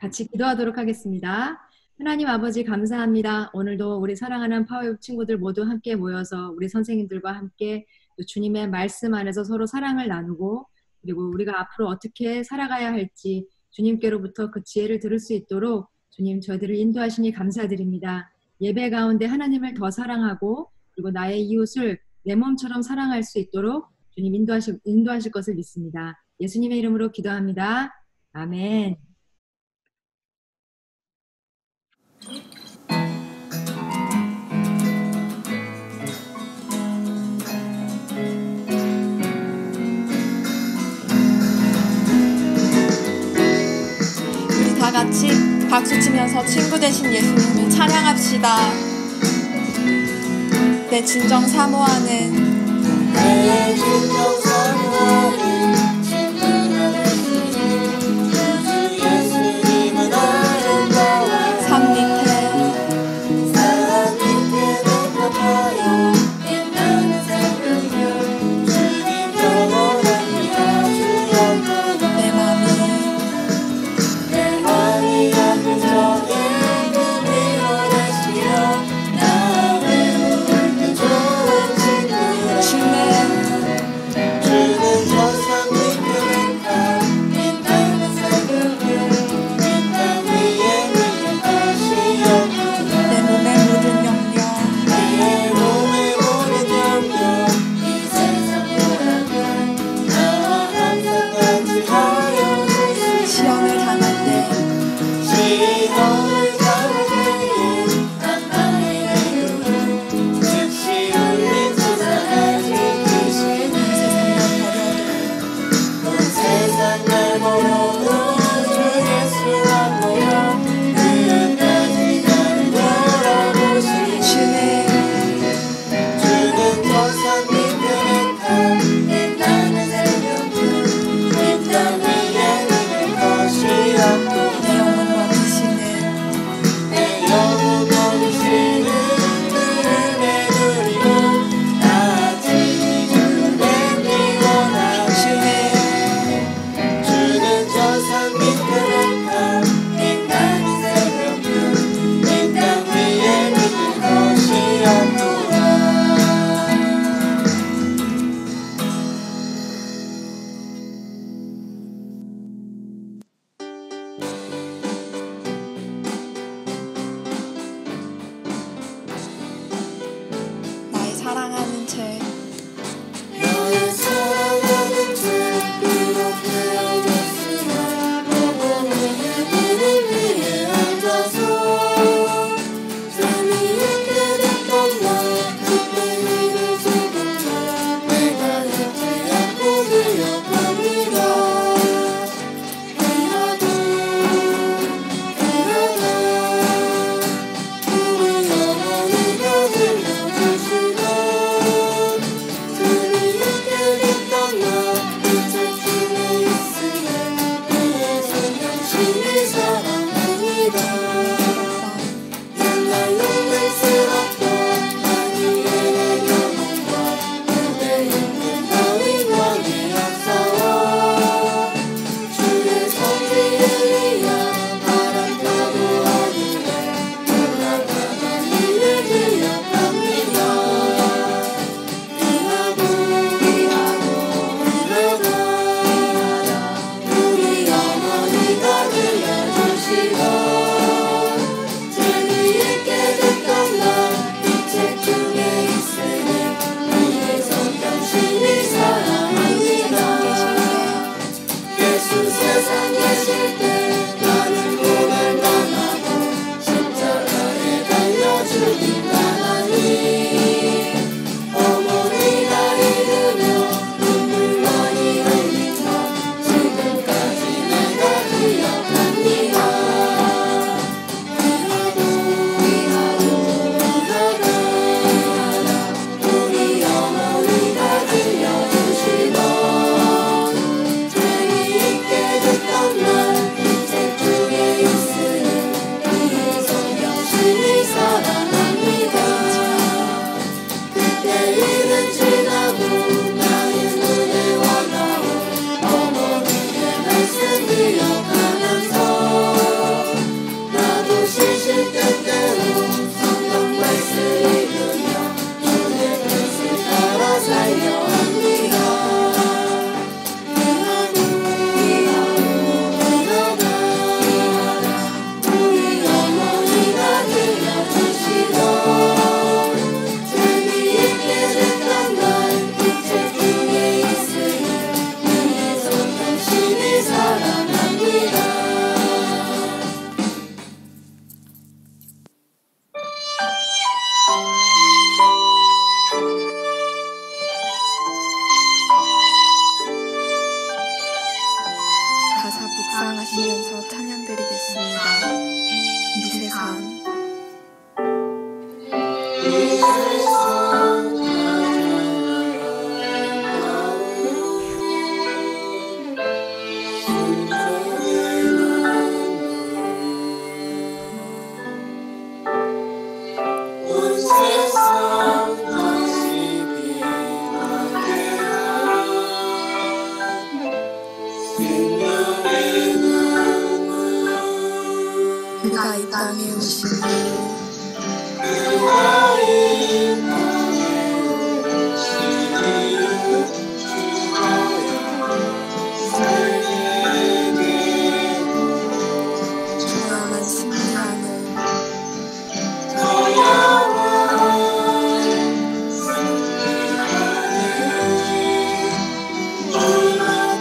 같이 기도하도록 하겠습니다. 하나님 아버지 감사합니다. 오늘도 우리 사랑하는 파워육 친구들 모두 함께 모여서 우리 선생님들과 함께 또 주님의 말씀 안에서 서로 사랑을 나누고 그리고 우리가 앞으로 어떻게 살아가야 할지 주님께로부터 그 지혜를 들을 수 있도록 주님 저희들을 인도하시니 감사드립니다. 예배 가운데 하나님을 더 사랑하고 그리고 나의 이웃을 내 몸처럼 사랑할 수 있도록 주님 인도하실 것을 믿습니다. 예수님의 이름으로 기도합니다. 아멘. 우리 다 같이 박수 치면서 친구 되신 예수님을 찬양합시다. 내 진정 사모하는 내 진정 사모하는 예수님은 아름다워 산 밑에 내 펴파여 빛나는 새벽별 주님 영원하니 아주 영원한 내 맘이 아픈 적에 밀어내시려 나 외로울 때 좋은 친구야 주는 저산 밑에 빛나는 새벽별 빛난 위에 위에 것이었구나 내 몸에 묻은 영역 내 몸에 모든 영역 이 세상 보라면 나와 항상 같이 하여 주시오 시험을 당할 때 시험을 당할 때에 난 나의 이름을 즉시 울린 세상을 지키시네 온 세상 날 버려도 주 예수 안 버려 끝까지 나를 돌아보시네 주는 저산 밑에 타 빛나는 새벽별 빛난 위에 위에 것이었고 내 영혼 먹이시는 내 영혼 먹이시는 그를 누리고 나같이 주를 뵙기원하네 주는 저산 밑에 타 빛나는 새벽별 빛난 위에 위에 것이었구나 나의 사랑하는 채 너의 사랑하는 죄 그렇게 어렸으나 너의 무릎 위에 앉아서 재미있게 됐던 나 그때 일을 조금만 내가 잊지 않고 기억합니다 그러다 우리 어머니가 들려주시던 재미있게 됐던 나 이제 중에 있으면 그의 성경심이 사랑합니다 옛날 용맹스럽던 다니엘의 경험과 그대 있는 다윗 왕의 역사와 주의 성지 엘리야 바람 타고 하늘에 올라가던 일을 기억합니다 우리 어머니가 들려주시던 재미있게 됐던 나이 책 중에 있으니 그의 성경심이 사랑합니다 예수 세상 계실 때 나는 고난만 하고 십자가에 달려 죽인다 하니 어머니가 잃으며 눈물 많이 흘리며 지금까지 내가 기억합니다 우리 어머니가 들려주시던 재미있게 됐던 날 묵상하시면서 찬양드리겠습니다. 이 세상 그가 이 땅에 오신 조용한 승리하는 그가 이 땅에 오신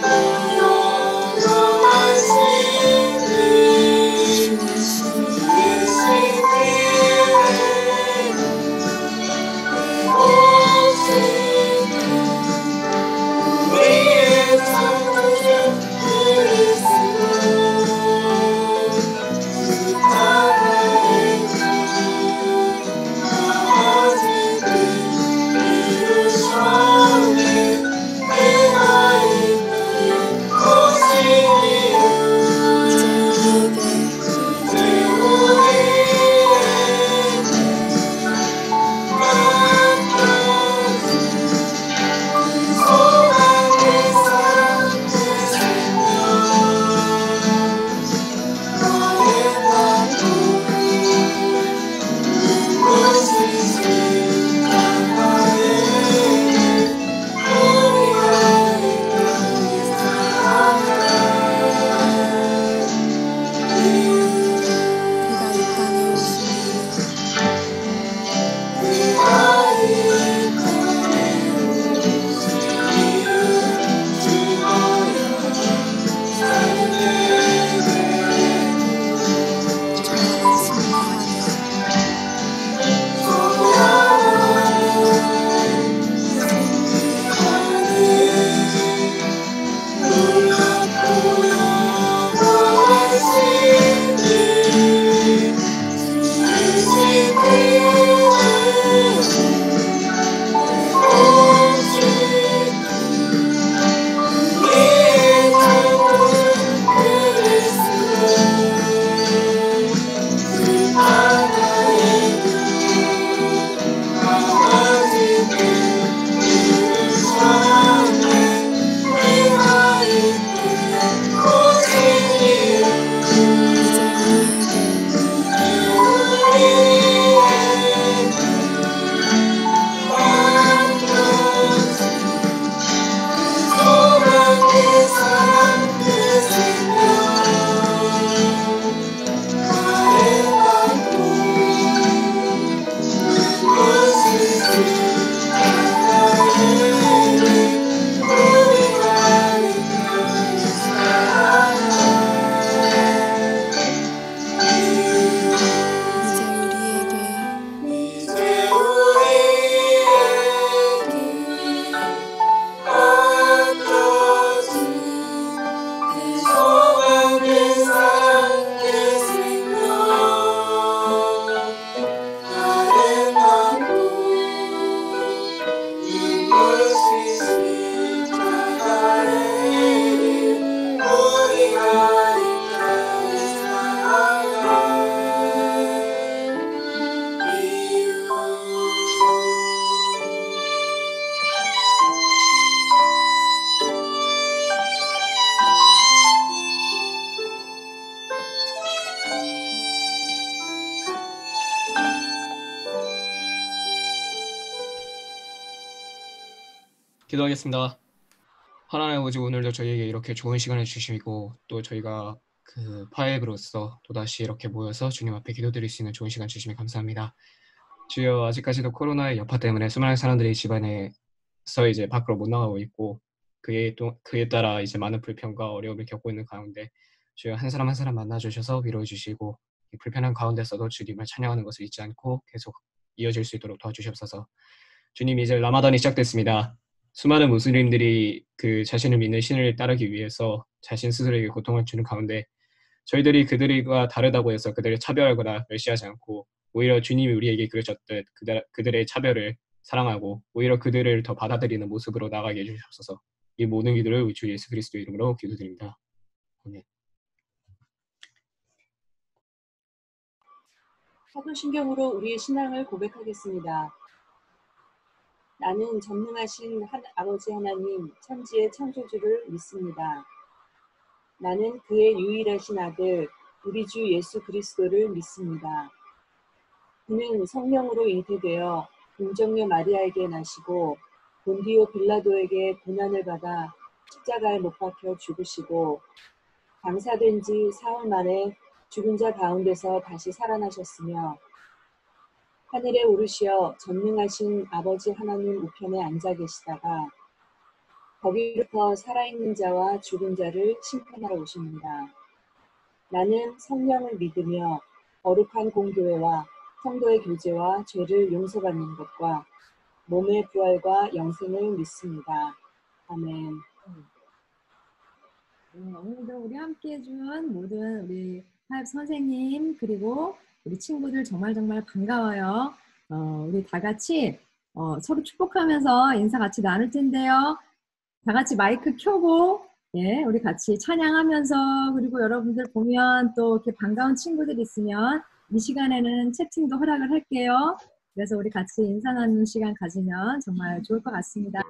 조용한 승리하는 기도하겠습니다. 하나님 아버지, 오늘도 저희에게 이렇게 좋은 시간을 주시고 또 저희가 그 파액으로서 또다시 이렇게 모여서 주님 앞에 기도드릴 수 있는 좋은 시간 주시면 감사합니다. 주여, 아직까지도 코로나의 여파 때문에 수많은 사람들이 집안에서 이제 밖으로 못 나가고 있고 그에 따라 이제 많은 불편과 어려움을 겪고 있는 가운데 주여, 한 사람 한 사람 만나주셔서 위로해 주시고 이 불편한 가운데서도 주님을 찬양하는 것을 잊지 않고 계속 이어질 수 있도록 도와주시옵소서. 주님, 이제 라마단이 시작됐습니다. 수많은 무슬림들이 그 자신을 믿는 신을 따르기 위해서 자신 스스로에게 고통을 주는 가운데 저희들이 그들과 다르다고 해서 그들을 차별하거나 멸시하지 않고 오히려 주님이 우리에게 그러셨듯 그들의 차별을 사랑하고 오히려 그들을 더 받아들이는 모습으로 나가게 해주셔서 이 모든 기도를 우리 주 예수 그리스도 이름으로 기도드립니다. 아멘. 사도신경으로 우리의 신앙을 고백하겠습니다. 나는 전능하신 아버지 하나님 천지의 창조주를 믿습니다. 나는 그의 유일하신 아들 우리 주 예수 그리스도를 믿습니다. 그는 성령으로 잉태되어 동정녀 마리아에게 나시고 본디오 빌라도에게 고난을 받아 십자가에 못 박혀 죽으시고 장사된 지 사흘 만에 죽은 자 가운데서 다시 살아나셨으며 하늘에 오르시어 전능하신 아버지 하나님 우편에 앉아 계시다가 거기로부터 살아있는 자와 죽은 자를 심판하러 오십니다. 나는 성령을 믿으며 거룩한 공교회와 성도의 교제와 죄를 용서받는 것과 몸의 부활과 영생을 믿습니다. 아멘. 오늘도 우리 함께 해준 모든 우리 화합 선생님 그리고 우리 친구들 정말 반가워요. 우리 다 같이 서로 축복하면서 인사 같이 나눌 텐데요. 다 같이 마이크 켜고 예, 우리 같이 찬양하면서 그리고 여러분들 보면 또 이렇게 반가운 친구들 있으면 이 시간에는 채팅도 허락을 할게요. 그래서 우리 같이 인사 나누는 시간 가지면 정말 좋을 것 같습니다.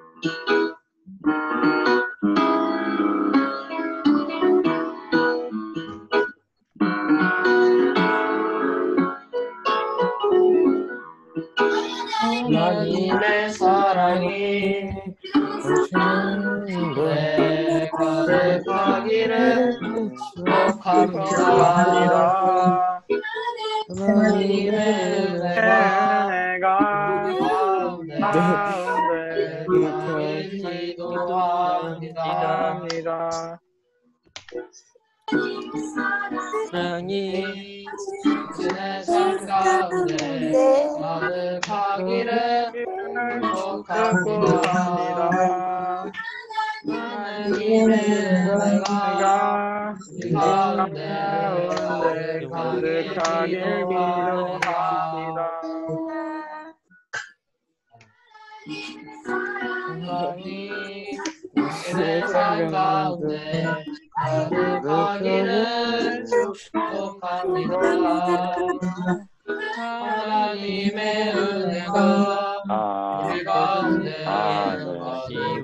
하나님의 사랑이 내 가득하기를 축복합니다. 하나님의 은혜가 가운데 기도합니다. 사랑이 세상 가운데 가득하기를 축복합니다. 하나님의 은혜가 가운데 가득하길 기도합니다. 하나님 세상 가운데 가득하기를 축복합니다. 하나님의 은혜가 우리 가운데 가득하길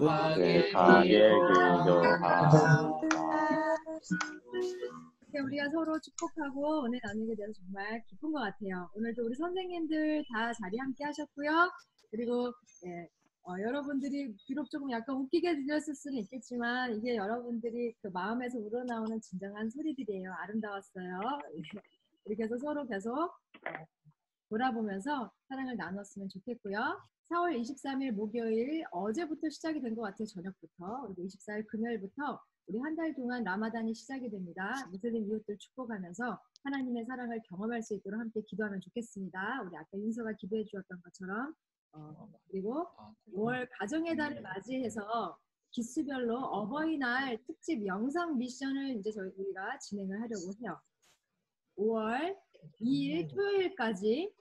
기도합니다. 우리가 서로 축복하고 은혜 나누게 돼서 정말 기쁜 것 같아요. 오늘도 우리 선생님들 다 자리 함께 하셨고요. 그리고 여러분들이 비록 조금 약간 웃기게 들렸을 수는 있겠지만 이게 여러분들이 그 마음에서 우러나오는 진정한 소리들이에요. 아름다웠어요. 이렇게 해서 서로 계속 돌아보면서 사랑을 나눴으면 좋겠고요. 4월 23일 목요일 어제부터 시작이 된 것 같아요. 저녁부터. 그리고 24일 금요일부터 우리 한 달 동안 라마단이 시작이 됩니다. 무슬림 이웃들 축복하면서 하나님의 사랑을 경험할 수 있도록 함께 기도하면 좋겠습니다. 우리 아까 윤서가 기도해 주었던 것처럼 그리고 5월 가정의 달을 맞이해서 기수별로 어버이날 특집 영상 미션을 이제 우리가 진행을 하려고 해요. 5월 2일 토요일까지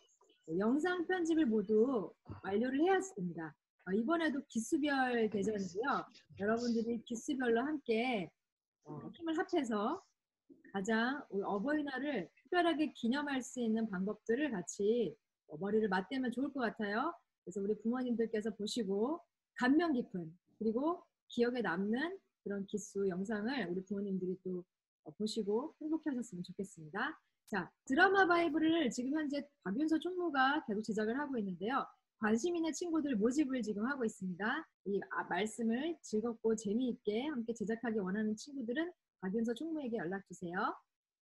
영상 편집을 모두 완료를 해야 합니다. 이번에도 기수별 대전이고요. 여러분들이 기수별로 함께 힘을 합해서 가장 어버이날을 특별하게 기념할 수 있는 방법들을 같이 머리를 맞대면 좋을 것 같아요. 그래서 우리 부모님들께서 보시고 감명 깊은 그리고 기억에 남는 그런 기수 영상을 우리 부모님들이 또 보시고 행복해 하셨으면 좋겠습니다. 자, 드라마 바이블을 지금 현재 박윤서 총무가 계속 제작을 하고 있는데요. 관심 있는 친구들 모집을 지금 하고 있습니다. 이 말씀을 즐겁고 재미있게 함께 제작하기 원하는 친구들은 박윤서 총무에게 연락주세요.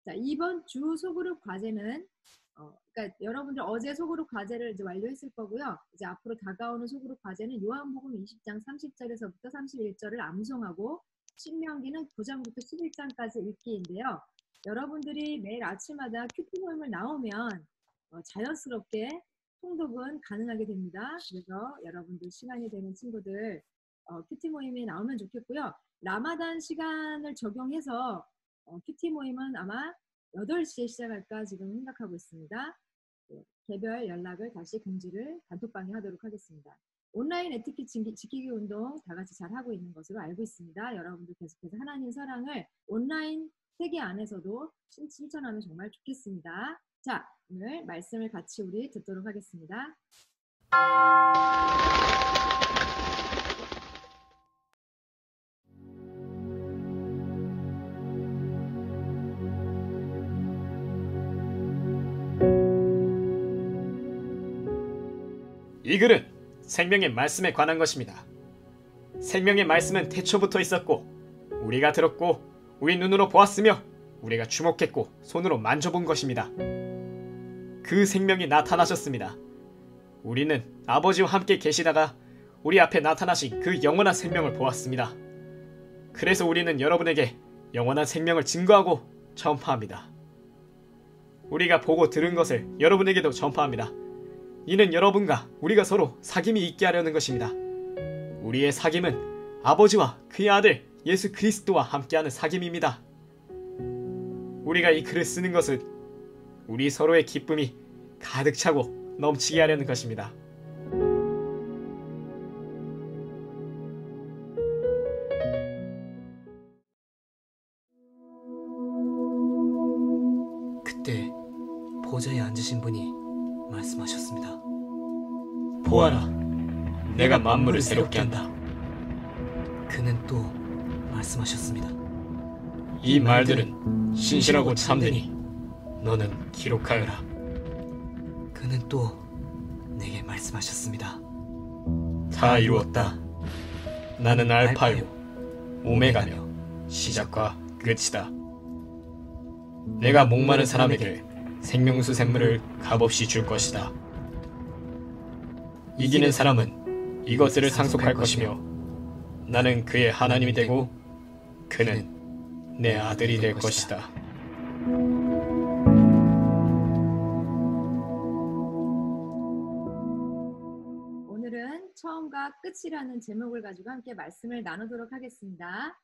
자, 이번 주 소그룹 과제는 그러니까 여러분들 어제 소그룹 과제를 이제 완료했을 거고요. 이제 앞으로 다가오는 소그룹 과제는 요한복음 20장 30절에서부터 31절을 암송하고 신명기는 9장부터 11장까지 읽기인데요. 여러분들이 매일 아침마다 큐티 모임을 나오면 자연스럽게 통독은 가능하게 됩니다. 그래서 여러분들 시간이 되는 친구들 큐티 모임에 나오면 좋겠고요. 라마단 시간을 적용해서 큐티 모임은 아마 8시에 시작할까 지금 생각하고 있습니다. 개별 연락을 다시 공지를 단톡방에 하도록 하겠습니다. 온라인 에티켓 지키기 운동 다 같이 잘 하고 있는 것으로 알고 있습니다. 여러분들 계속해서 하나님 사랑을 온라인 세계 안에서도 실천하면 정말 좋겠습니다. 자, 오늘 말씀을 같이 우리 듣도록 하겠습니다. 이 글은 생명의 말씀에 관한 것입니다. 생명의 말씀은 태초부터 있었고 우리가 들었고 우리 눈으로 보았으며 우리가 주목했고 손으로 만져본 것입니다. 그 생명이 나타나셨습니다. 우리는 아버지와 함께 계시다가 우리 앞에 나타나신 그 영원한 생명을 보았습니다. 그래서 우리는 여러분에게 영원한 생명을 증거하고 전파합니다. 우리가 보고 들은 것을 여러분에게도 전파합니다. 이는 여러분과 우리가 서로 사귐이 있게 하려는 것입니다. 우리의 사귐은 아버지와 그의 아들 예수 그리스도와 함께하는 사귐입니다. 우리가 이 글을 쓰는 것은 우리 서로의 기쁨이 가득 차고 넘치게 하려는 것입니다. 그때 보좌에 앉으신 분이 말씀하셨습니다. 보아라, 내가 만물을 새롭게 한다. 그는 또 말씀하셨습니다. 이 말들은 신실하고 참되니 너는 기록하여라. 그는 또 내게 말씀하셨습니다. 다 이루었다. 나는 알파요 오메가며 시작과 끝이다. 내가 목마른 사람에게 생명수 샘물을 값없이 줄 것이다. 이기는 사람은 이것을 상속할 것이며 나는 그의 하나님이 되고 그는 내 아들이 될 것이다. 오늘은 처음과 끝이라는 제목을 가지고 함께 말씀을 나누도록 하겠습니다.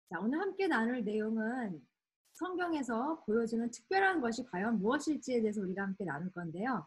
자, 오늘 함께 나눌 내용은 성경에서 보여주는 특별한 것이 과연 무엇일지에 대해서 우리가 함께 나눌 건데요.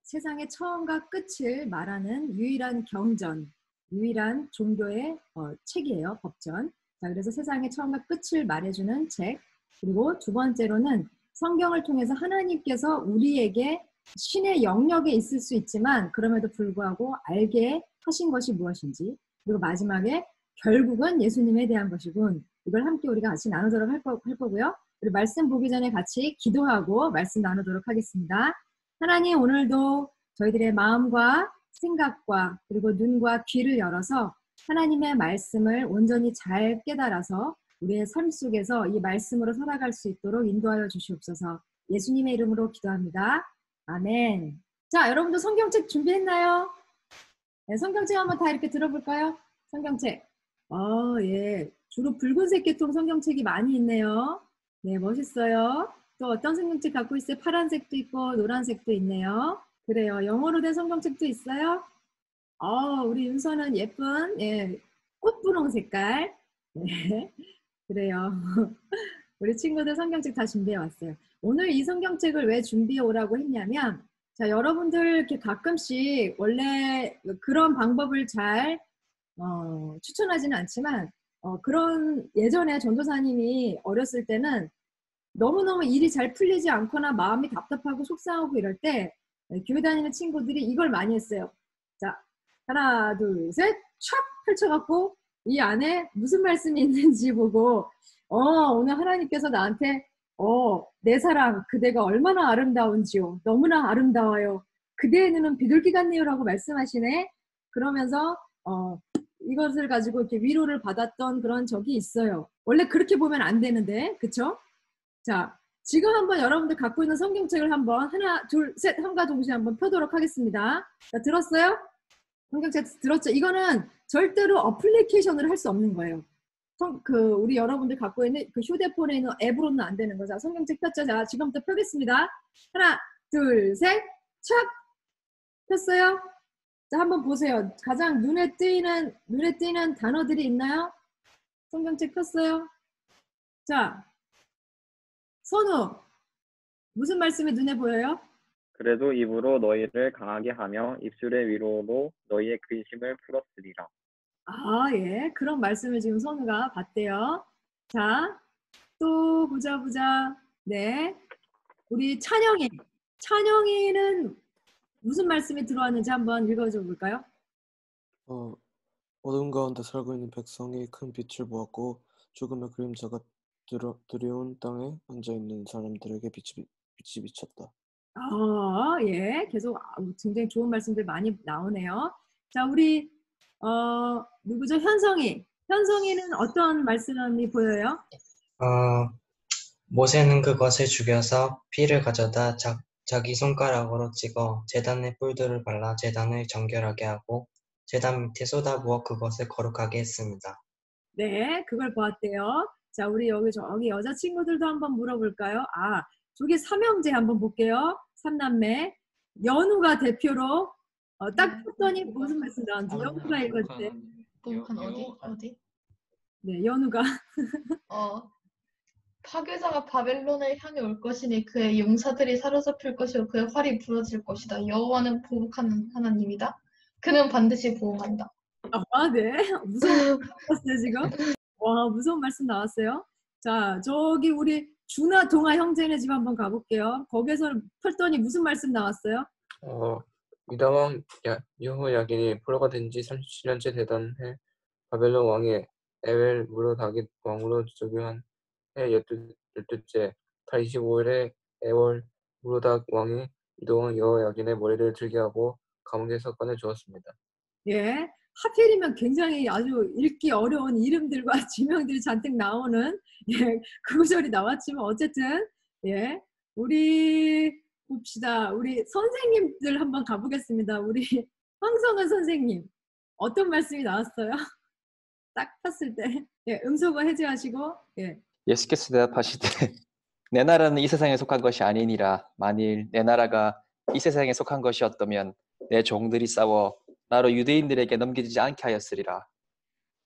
세상의 처음과 끝을 말하는 유일한 경전, 유일한 종교의 책이에요. 법전. 자, 그래서 세상의 처음과 끝을 말해주는 책. 그리고 두 번째로는 성경을 통해서 하나님께서 우리에게 신의 영역에 있을 수 있지만 그럼에도 불구하고 알게 하신 것이 무엇인지. 그리고 마지막에 결국은 예수님에 대한 것이군. 이걸 함께 우리가 같이 나누도록 할 거고요. 우리 말씀 보기 전에 같이 기도하고 말씀 나누도록 하겠습니다. 하나님, 오늘도 저희들의 마음과 생각과 그리고 눈과 귀를 열어서 하나님의 말씀을 온전히 잘 깨달아서 우리의 삶 속에서 이 말씀으로 살아갈 수 있도록 인도하여 주시옵소서. 예수님의 이름으로 기도합니다. 아멘. 자, 여러분도 성경책 준비했나요? 네, 성경책 한번 다 이렇게 들어볼까요? 성경책. 예. 주로 붉은색 계통 성경책이 많이 있네요. 네, 멋있어요. 또 어떤 성경책 갖고 있어요? 파란색도 있고 노란색도 있네요. 그래요. 영어로 된 성경책도 있어요? 우리 윤서는 예쁜 꽃분홍 색깔. 네, 그래요. 우리 친구들 성경책 다 준비해 왔어요. 오늘 이 성경책을 왜 준비해 오라고 했냐면, 자, 여러분들 이렇게 가끔씩 원래 그런 방법을 잘 추천하지는 않지만 그런 예전에 전도사님이 어렸을 때는 너무너무 일이 잘 풀리지 않거나 마음이 답답하고 속상하고 이럴 때 교회 다니는 친구들이 이걸 많이 했어요. 자, 하나, 둘, 셋, 촥 펼쳐갖고 이 안에 무슨 말씀이 있는지 보고 오늘 하나님께서 나한테 내 사랑 그대가 얼마나 아름다운지요. 너무나 아름다워요. 그대의 눈은 비둘기 같네요 라고 말씀하시네. 그러면서 이것을 가지고 이렇게 위로를 받았던 그런 적이 있어요. 원래 그렇게 보면 안 되는데, 그쵸? 자, 지금 한번 여러분들 갖고 있는 성경책을 한번 하나, 둘, 셋, 함과 동시에 한번 펴도록 하겠습니다. 자, 들었어요? 성경책 들었죠? 이거는 절대로 어플리케이션으로 할 수 없는 거예요. 우리 여러분들 갖고 있는 그 휴대폰에 있는 앱으로는 안 되는 거죠. 성경책 폈죠? 자, 지금부터 펴겠습니다. 하나, 둘, 셋, 촥! 폈어요? 자, 한번 보세요. 가장 눈에 띄는 단어들이 있나요? 성경책 폈어요? 자, 선우, 무슨 말씀이 눈에 보여요? 그래도 입으로 너희를 강하게 하며 입술의 위로로 너희의 근심을 풀었으리라. 아, 예. 그런 말씀을 지금 선우가 봤대요. 자, 또 보자. 네. 우리 찬영이는 무슨 말씀이 들어왔는지 한번 읽어줘 볼까요? 어둠 가운데 살고 있는 백성이 큰 빛을 보았고 죽음의 그림자가 두려운 땅에 앉아있는 사람들에게 빛이 비쳤다. 아, 예. 계속 굉장히 좋은 말씀들 많이 나오네요. 자, 우리 누구죠? 현성이는 어떤 말씀이 보여요? 모세는 그것을 죽여서 피를 가져다 자기 손가락으로 찍어 제단의 뿔들을 발라 제단을 정결하게 하고 제단 밑에 쏟아부어 그것을 거룩하게 했습니다. 네, 그걸 보았대요. 자, 우리 저기 여자 친구들도 한번 물어볼까요? 아, 저기 삼형제 한번 볼게요. 삼남매. 연우가 대표로 딱 봤더니 무슨 말씀 나왔는지 연우가 읽었대. 부목한 어디? 네, 연우가. 파괴자가 바벨론을 향해 올 것이니 그의 용사들이 사로잡힐 것이고 그의 활이 부러질 것이다. 여호와는 보복하는 하나님이다. 그는 반드시 보응한다. 아, 네. 무서운 말씀 나왔어요, 지금. 와, 무서운 말씀 나왔어요. 자, 저기 우리 준아, 동아 형제네 집 한번 가볼게요. 거기서 펼더니 무슨 말씀 나왔어요? 유다왕 여호야긴이 포로가 된 지 37년째 되던 해 바벨론 왕이 에웰 무로다깃 왕으로 즉위한 해 12째 달 25일에 에월 무로닥 왕이 유다왕 여호야긴의 머리를 들게 하고 감옥에서 꺼내주었습니다. 예, 하필이면 굉장히 아주 읽기 어려운 이름들과 지명들이 잔뜩 나오는 그 구절이 나왔지만 어쨌든 우리 봅시다. 우리 선생님들 한번 가보겠습니다. 우리 황성은 선생님 어떤 말씀이 나왔어요? 딱 폈을 때 음소거 해제하시고 예수께서 대답하시되 내 나라는 이 세상에 속한 것이 아니니라. 만일 내 나라가 이 세상에 속한 것이었다면 내 종들이 싸워 나로 유대인들에게 넘기지 않게 하였으리라.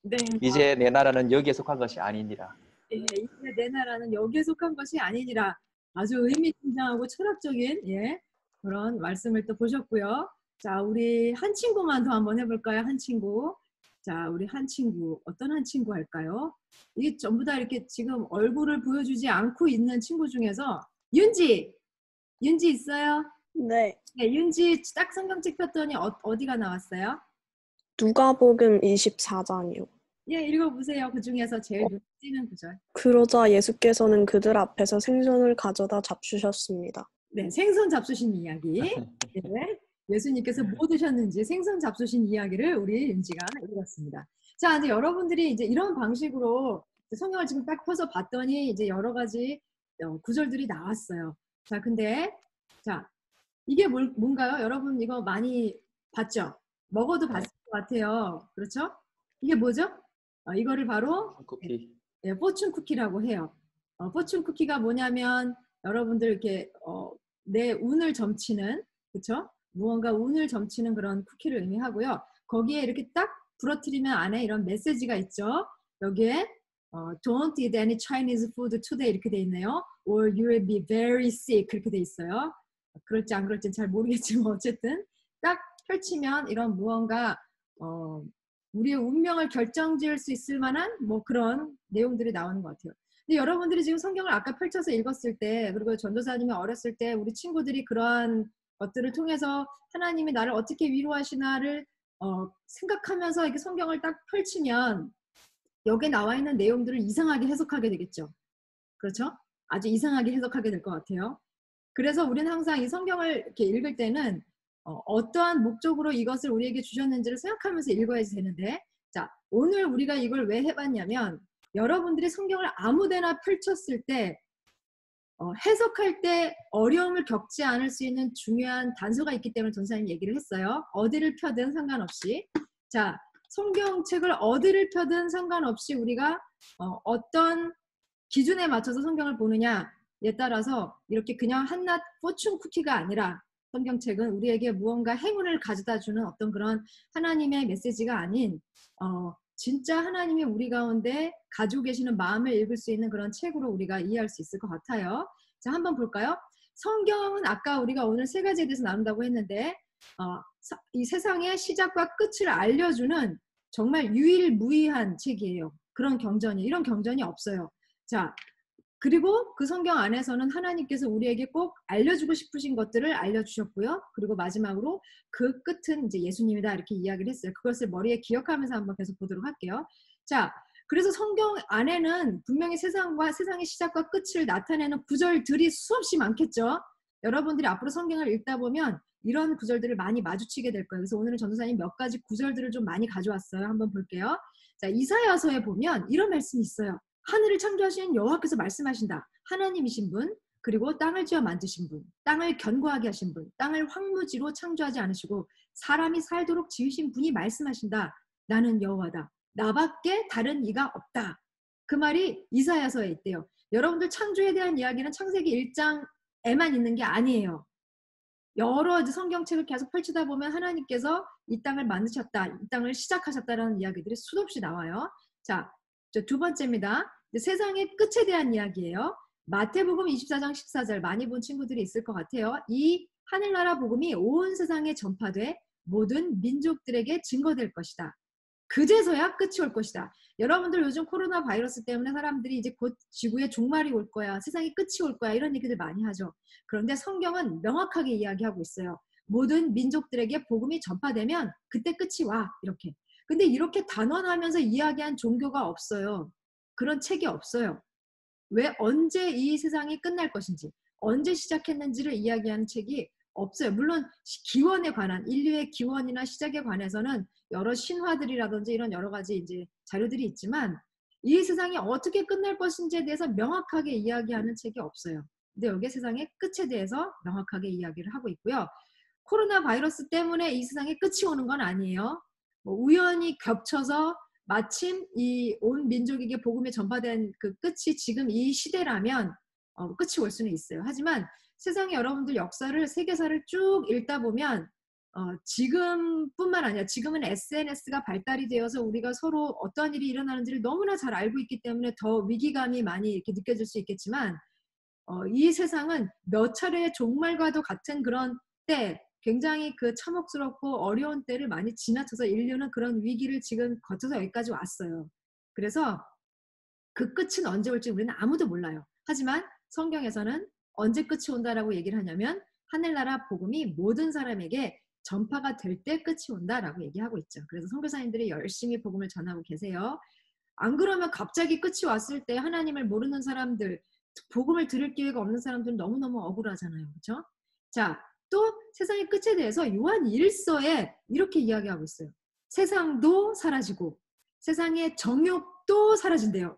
네. 이제 내 나라는 여기에 속한 것이 아니니라. 이제 내 나라는 여기에 속한 것이 아니니라. 아주 의미심장하고 철학적인 그런 말씀을 또 보셨고요. 자, 우리 한 친구만 더 한번 해볼까요? 한 친구. 자, 우리 한 친구. 어떤 한 친구 할까요? 이게 전부 다 이렇게 지금 얼굴을 보여주지 않고 있는 친구 중에서 윤지 있어요? 네. 윤지 딱 성경책 폈더니 어디가 나왔어요? 누가복음 24장이요. 읽어보세요. 그 중에서 제일 눈에 띄는 구절. 그러자 예수께서는 그들 앞에서 생선을 가져다 잡수셨습니다. 네, 생선 잡수신 이야기. 예수님께서 뭐 드셨는지 생선 잡수신 이야기를 우리 윤지가 읽었습니다. 자, 이제 여러분들이 이제 이런 방식으로 성경을 지금 딱 펴서 봤더니 이제 여러 가지 구절들이 나왔어요. 자, 근데 이게 뭔가요? 여러분 이거 많이 봤죠? 먹어도 봤을 것 같아요. 그렇죠? 이게 뭐죠? 이거를 바로 쿠키. 포춘 쿠키라고 해요. 포춘 쿠키가 뭐냐면 여러분들 이렇게 내 운을 점치는, 그렇죠? 무언가 운을 점치는 그런 쿠키를 의미하고요. 거기에 이렇게 딱 부러뜨리면 안에 이런 메시지가 있죠. 여기에 Don't eat any Chinese food today 이렇게 돼 있네요. Or you will be very sick 그렇게 돼 있어요. 그럴지 안 그럴지는 잘 모르겠지만 어쨌든 딱 펼치면 이런 무언가 우리의 운명을 결정지을 수 있을 만한 뭐 그런 내용들이 나오는 것 같아요. 근데 여러분들이 지금 성경을 아까 펼쳐서 읽었을 때, 그리고 전도사님이 어렸을 때 우리 친구들이 그러한 것들을 통해서 하나님이 나를 어떻게 위로하시나를 생각하면서 이렇게 성경을 딱 펼치면 여기에 나와 있는 내용들을 이상하게 해석하게 되겠죠. 그렇죠? 아주 이상하게 해석하게 될 것 같아요. 그래서 우리는 항상 이 성경을 이렇게 읽을 때는 어떠한 목적으로 이것을 우리에게 주셨는지를 생각하면서 읽어야지 되는데, 자, 오늘 우리가 이걸 왜 해봤냐면 여러분들이 성경을 아무데나 펼쳤을 때 해석할 때 어려움을 겪지 않을 수 있는 중요한 단서가 있기 때문에 전사님 얘기를 했어요. 어디를 펴든 상관없이. 자, 성경책을 어디를 펴든 상관없이 우리가 어떤 기준에 맞춰서 성경을 보느냐에 따라서 이렇게 그냥 한낱 포춘 쿠키가 아니라 성경책은 우리에게 무언가 행운을 가져다 주는 어떤 그런 하나님의 메시지가 아닌 진짜 하나님이 우리 가운데 가지고 계시는 마음을 읽을 수 있는 그런 책으로 우리가 이해할 수 있을 것 같아요. 자, 한번 볼까요? 성경은 아까 우리가 오늘 세 가지에 대해서 나눈다고 했는데 이 세상의 시작과 끝을 알려주는 정말 유일무이한 책이에요. 그런 경전이, 이런 경전이 없어요. 자, 그리고 그 성경 안에서는 하나님께서 우리에게 꼭 알려주고 싶으신 것들을 알려주셨고요. 그리고 마지막으로 그 끝은 이제 예수님이다 이렇게 이야기를 했어요. 그것을 머리에 기억하면서 한번 계속 보도록 할게요. 자, 그래서 성경 안에는 분명히 세상과 세상의 시작과 끝을 나타내는 구절들이 수없이 많겠죠. 여러분들이 앞으로 성경을 읽다 보면 이런 구절들을 많이 마주치게 될 거예요. 그래서 오늘은 전도사님 몇 가지 구절들을 좀 많이 가져왔어요. 한번 볼게요. 자, 이사야서에 보면 이런 말씀이 있어요. 하늘을 창조하신 여호와께서 말씀하신다. 하나님이신 분, 그리고 땅을 지어 만드신 분, 땅을 견고하게 하신 분, 땅을 황무지로 창조하지 않으시고 사람이 살도록 지으신 분이 말씀하신다. 나는 여호와다. 나밖에 다른 이가 없다. 그 말이 이사야서에 있대요. 여러분들 창조에 대한 이야기는 창세기 1장에만 있는 게 아니에요. 여러 성경책을 계속 펼치다 보면 하나님께서 이 땅을 만드셨다, 이 땅을 시작하셨다라는 이야기들이 수없이 나와요. 자, 두 번째입니다. 세상의 끝에 대한 이야기예요. 마태복음 24장 14절 많이 본 친구들이 있을 것 같아요. 이 하늘나라 복음이 온 세상에 전파돼 모든 민족들에게 증거될 것이다. 그제서야 끝이 올 것이다. 여러분들 요즘 코로나 바이러스 때문에 사람들이 이제 곧 지구의 종말이 올 거야, 세상이 끝이 올 거야 이런 얘기들 많이 하죠. 그런데 성경은 명확하게 이야기하고 있어요. 모든 민족들에게 복음이 전파되면 그때 끝이 와 이렇게. 근데 이렇게 단언하면서 이야기한 종교가 없어요. 그런 책이 없어요. 왜 언제 이 세상이 끝날 것인지, 언제 시작했는지를 이야기하는 책이 없어요. 물론 기원에 관한, 인류의 기원이나 시작에 관해서는 여러 신화들이라든지 이런 여러 가지 이제 자료들이 있지만 이 세상이 어떻게 끝날 것인지에 대해서 명확하게 이야기하는 책이 없어요. 근데 여기 세상의 끝에 대해서 명확하게 이야기를 하고 있고요. 코로나 바이러스 때문에 이 세상에 끝이 오는 건 아니에요. 우연히 겹쳐서 마침 이 온 민족에게 복음이 전파된 그 끝이 지금 이 시대라면 끝이 올 수는 있어요. 하지만 세상의 여러분들 역사를, 세계사를 쭉 읽다 보면 지금뿐만 아니라 지금은 SNS가 발달이 되어서 우리가 서로 어떠한 일이 일어나는지를 너무나 잘 알고 있기 때문에 더 위기감이 많이 이렇게 느껴질 수 있겠지만 이 세상은 몇 차례의 종말과도 같은 그런 때, 굉장히 그 참혹스럽고 어려운 때를 많이 지나쳐서 인류는 그런 위기를 지금 거쳐서 여기까지 왔어요. 그래서 그 끝은 언제 올지 우리는 아무도 몰라요. 하지만 성경에서는 언제 끝이 온다라고 얘기를 하냐면 하늘나라 복음이 모든 사람에게 전파가 될 때 끝이 온다라고 얘기하고 있죠. 그래서 선교사님들이 열심히 복음을 전하고 계세요. 안 그러면 갑자기 끝이 왔을 때 하나님을 모르는 사람들, 복음을 들을 기회가 없는 사람들은 너무너무 억울하잖아요. 그렇죠? 자, 또 세상의 끝에 대해서 요한 1서에 이렇게 이야기하고 있어요. 세상도 사라지고 세상의 정욕도 사라진대요.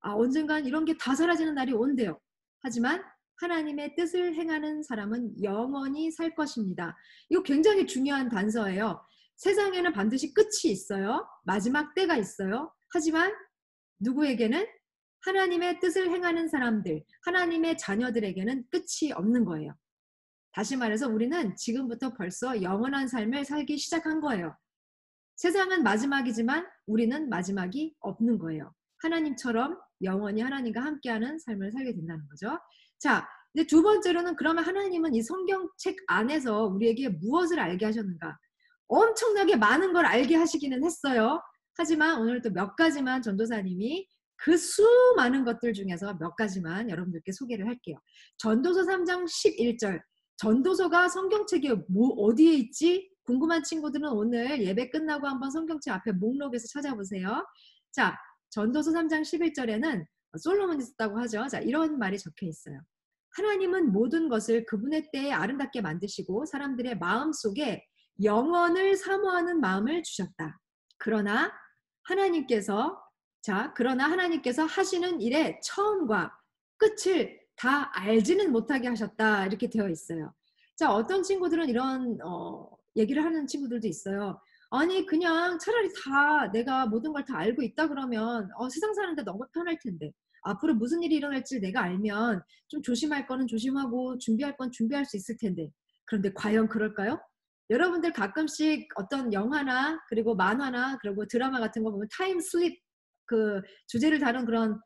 언젠간 이런 게 다 사라지는 날이 온대요. 하지만 하나님의 뜻을 행하는 사람은 영원히 살 것입니다. 이거 굉장히 중요한 단서예요. 세상에는 반드시 끝이 있어요. 마지막 때가 있어요. 하지만 누구에게는 하나님의 뜻을 행하는 사람들, 하나님의 자녀들에게는 끝이 없는 거예요. 다시 말해서 우리는 지금부터 벌써 영원한 삶을 살기 시작한 거예요. 세상은 마지막이지만 우리는 마지막이 없는 거예요. 하나님처럼 영원히 하나님과 함께하는 삶을 살게 된다는 거죠. 자, 이제 두 번째로는 그러면 하나님은 이 성경책 안에서 우리에게 무엇을 알게 하셨는가? 엄청나게 많은 걸 알게 하시기는 했어요. 하지만 오늘 또 몇 가지만 전도사님이 그 수많은 것들 중에서 몇 가지만 여러분들께 소개를 할게요. 전도서 3장 11절. 전도서가 성경책에 어디에 있지? 궁금한 친구들은 오늘 예배 끝나고 한번 성경책 앞에 목록에서 찾아보세요. 자, 전도서 3장 11절에는 솔로몬이 썼다고 하죠. 자, 이런 말이 적혀 있어요. 하나님은 모든 것을 그분의 때에 아름답게 만드시고 사람들의 마음 속에 영원을 사모하는 마음을 주셨다. 그러나 하나님께서 하시는 일의 처음과 끝을 다 알지는 못하게 하셨다. 이렇게 되어 있어요. 자, 어떤 친구들은 이런 얘기를 하는 친구들도 있어요. 아니 그냥 차라리 다 내가 모든 걸 다 알고 있다 그러면 세상 사는데 너무 편할 텐데 앞으로 무슨 일이 일어날지 내가 알면 좀 조심할 거는 조심하고 준비할 건 준비할 수 있을 텐데 그런데 과연 그럴까요? 여러분들 가끔씩 어떤 영화나 그리고 만화나 그리고 드라마 같은 거 보면 타임 슬립 그 주제를 다룬 그런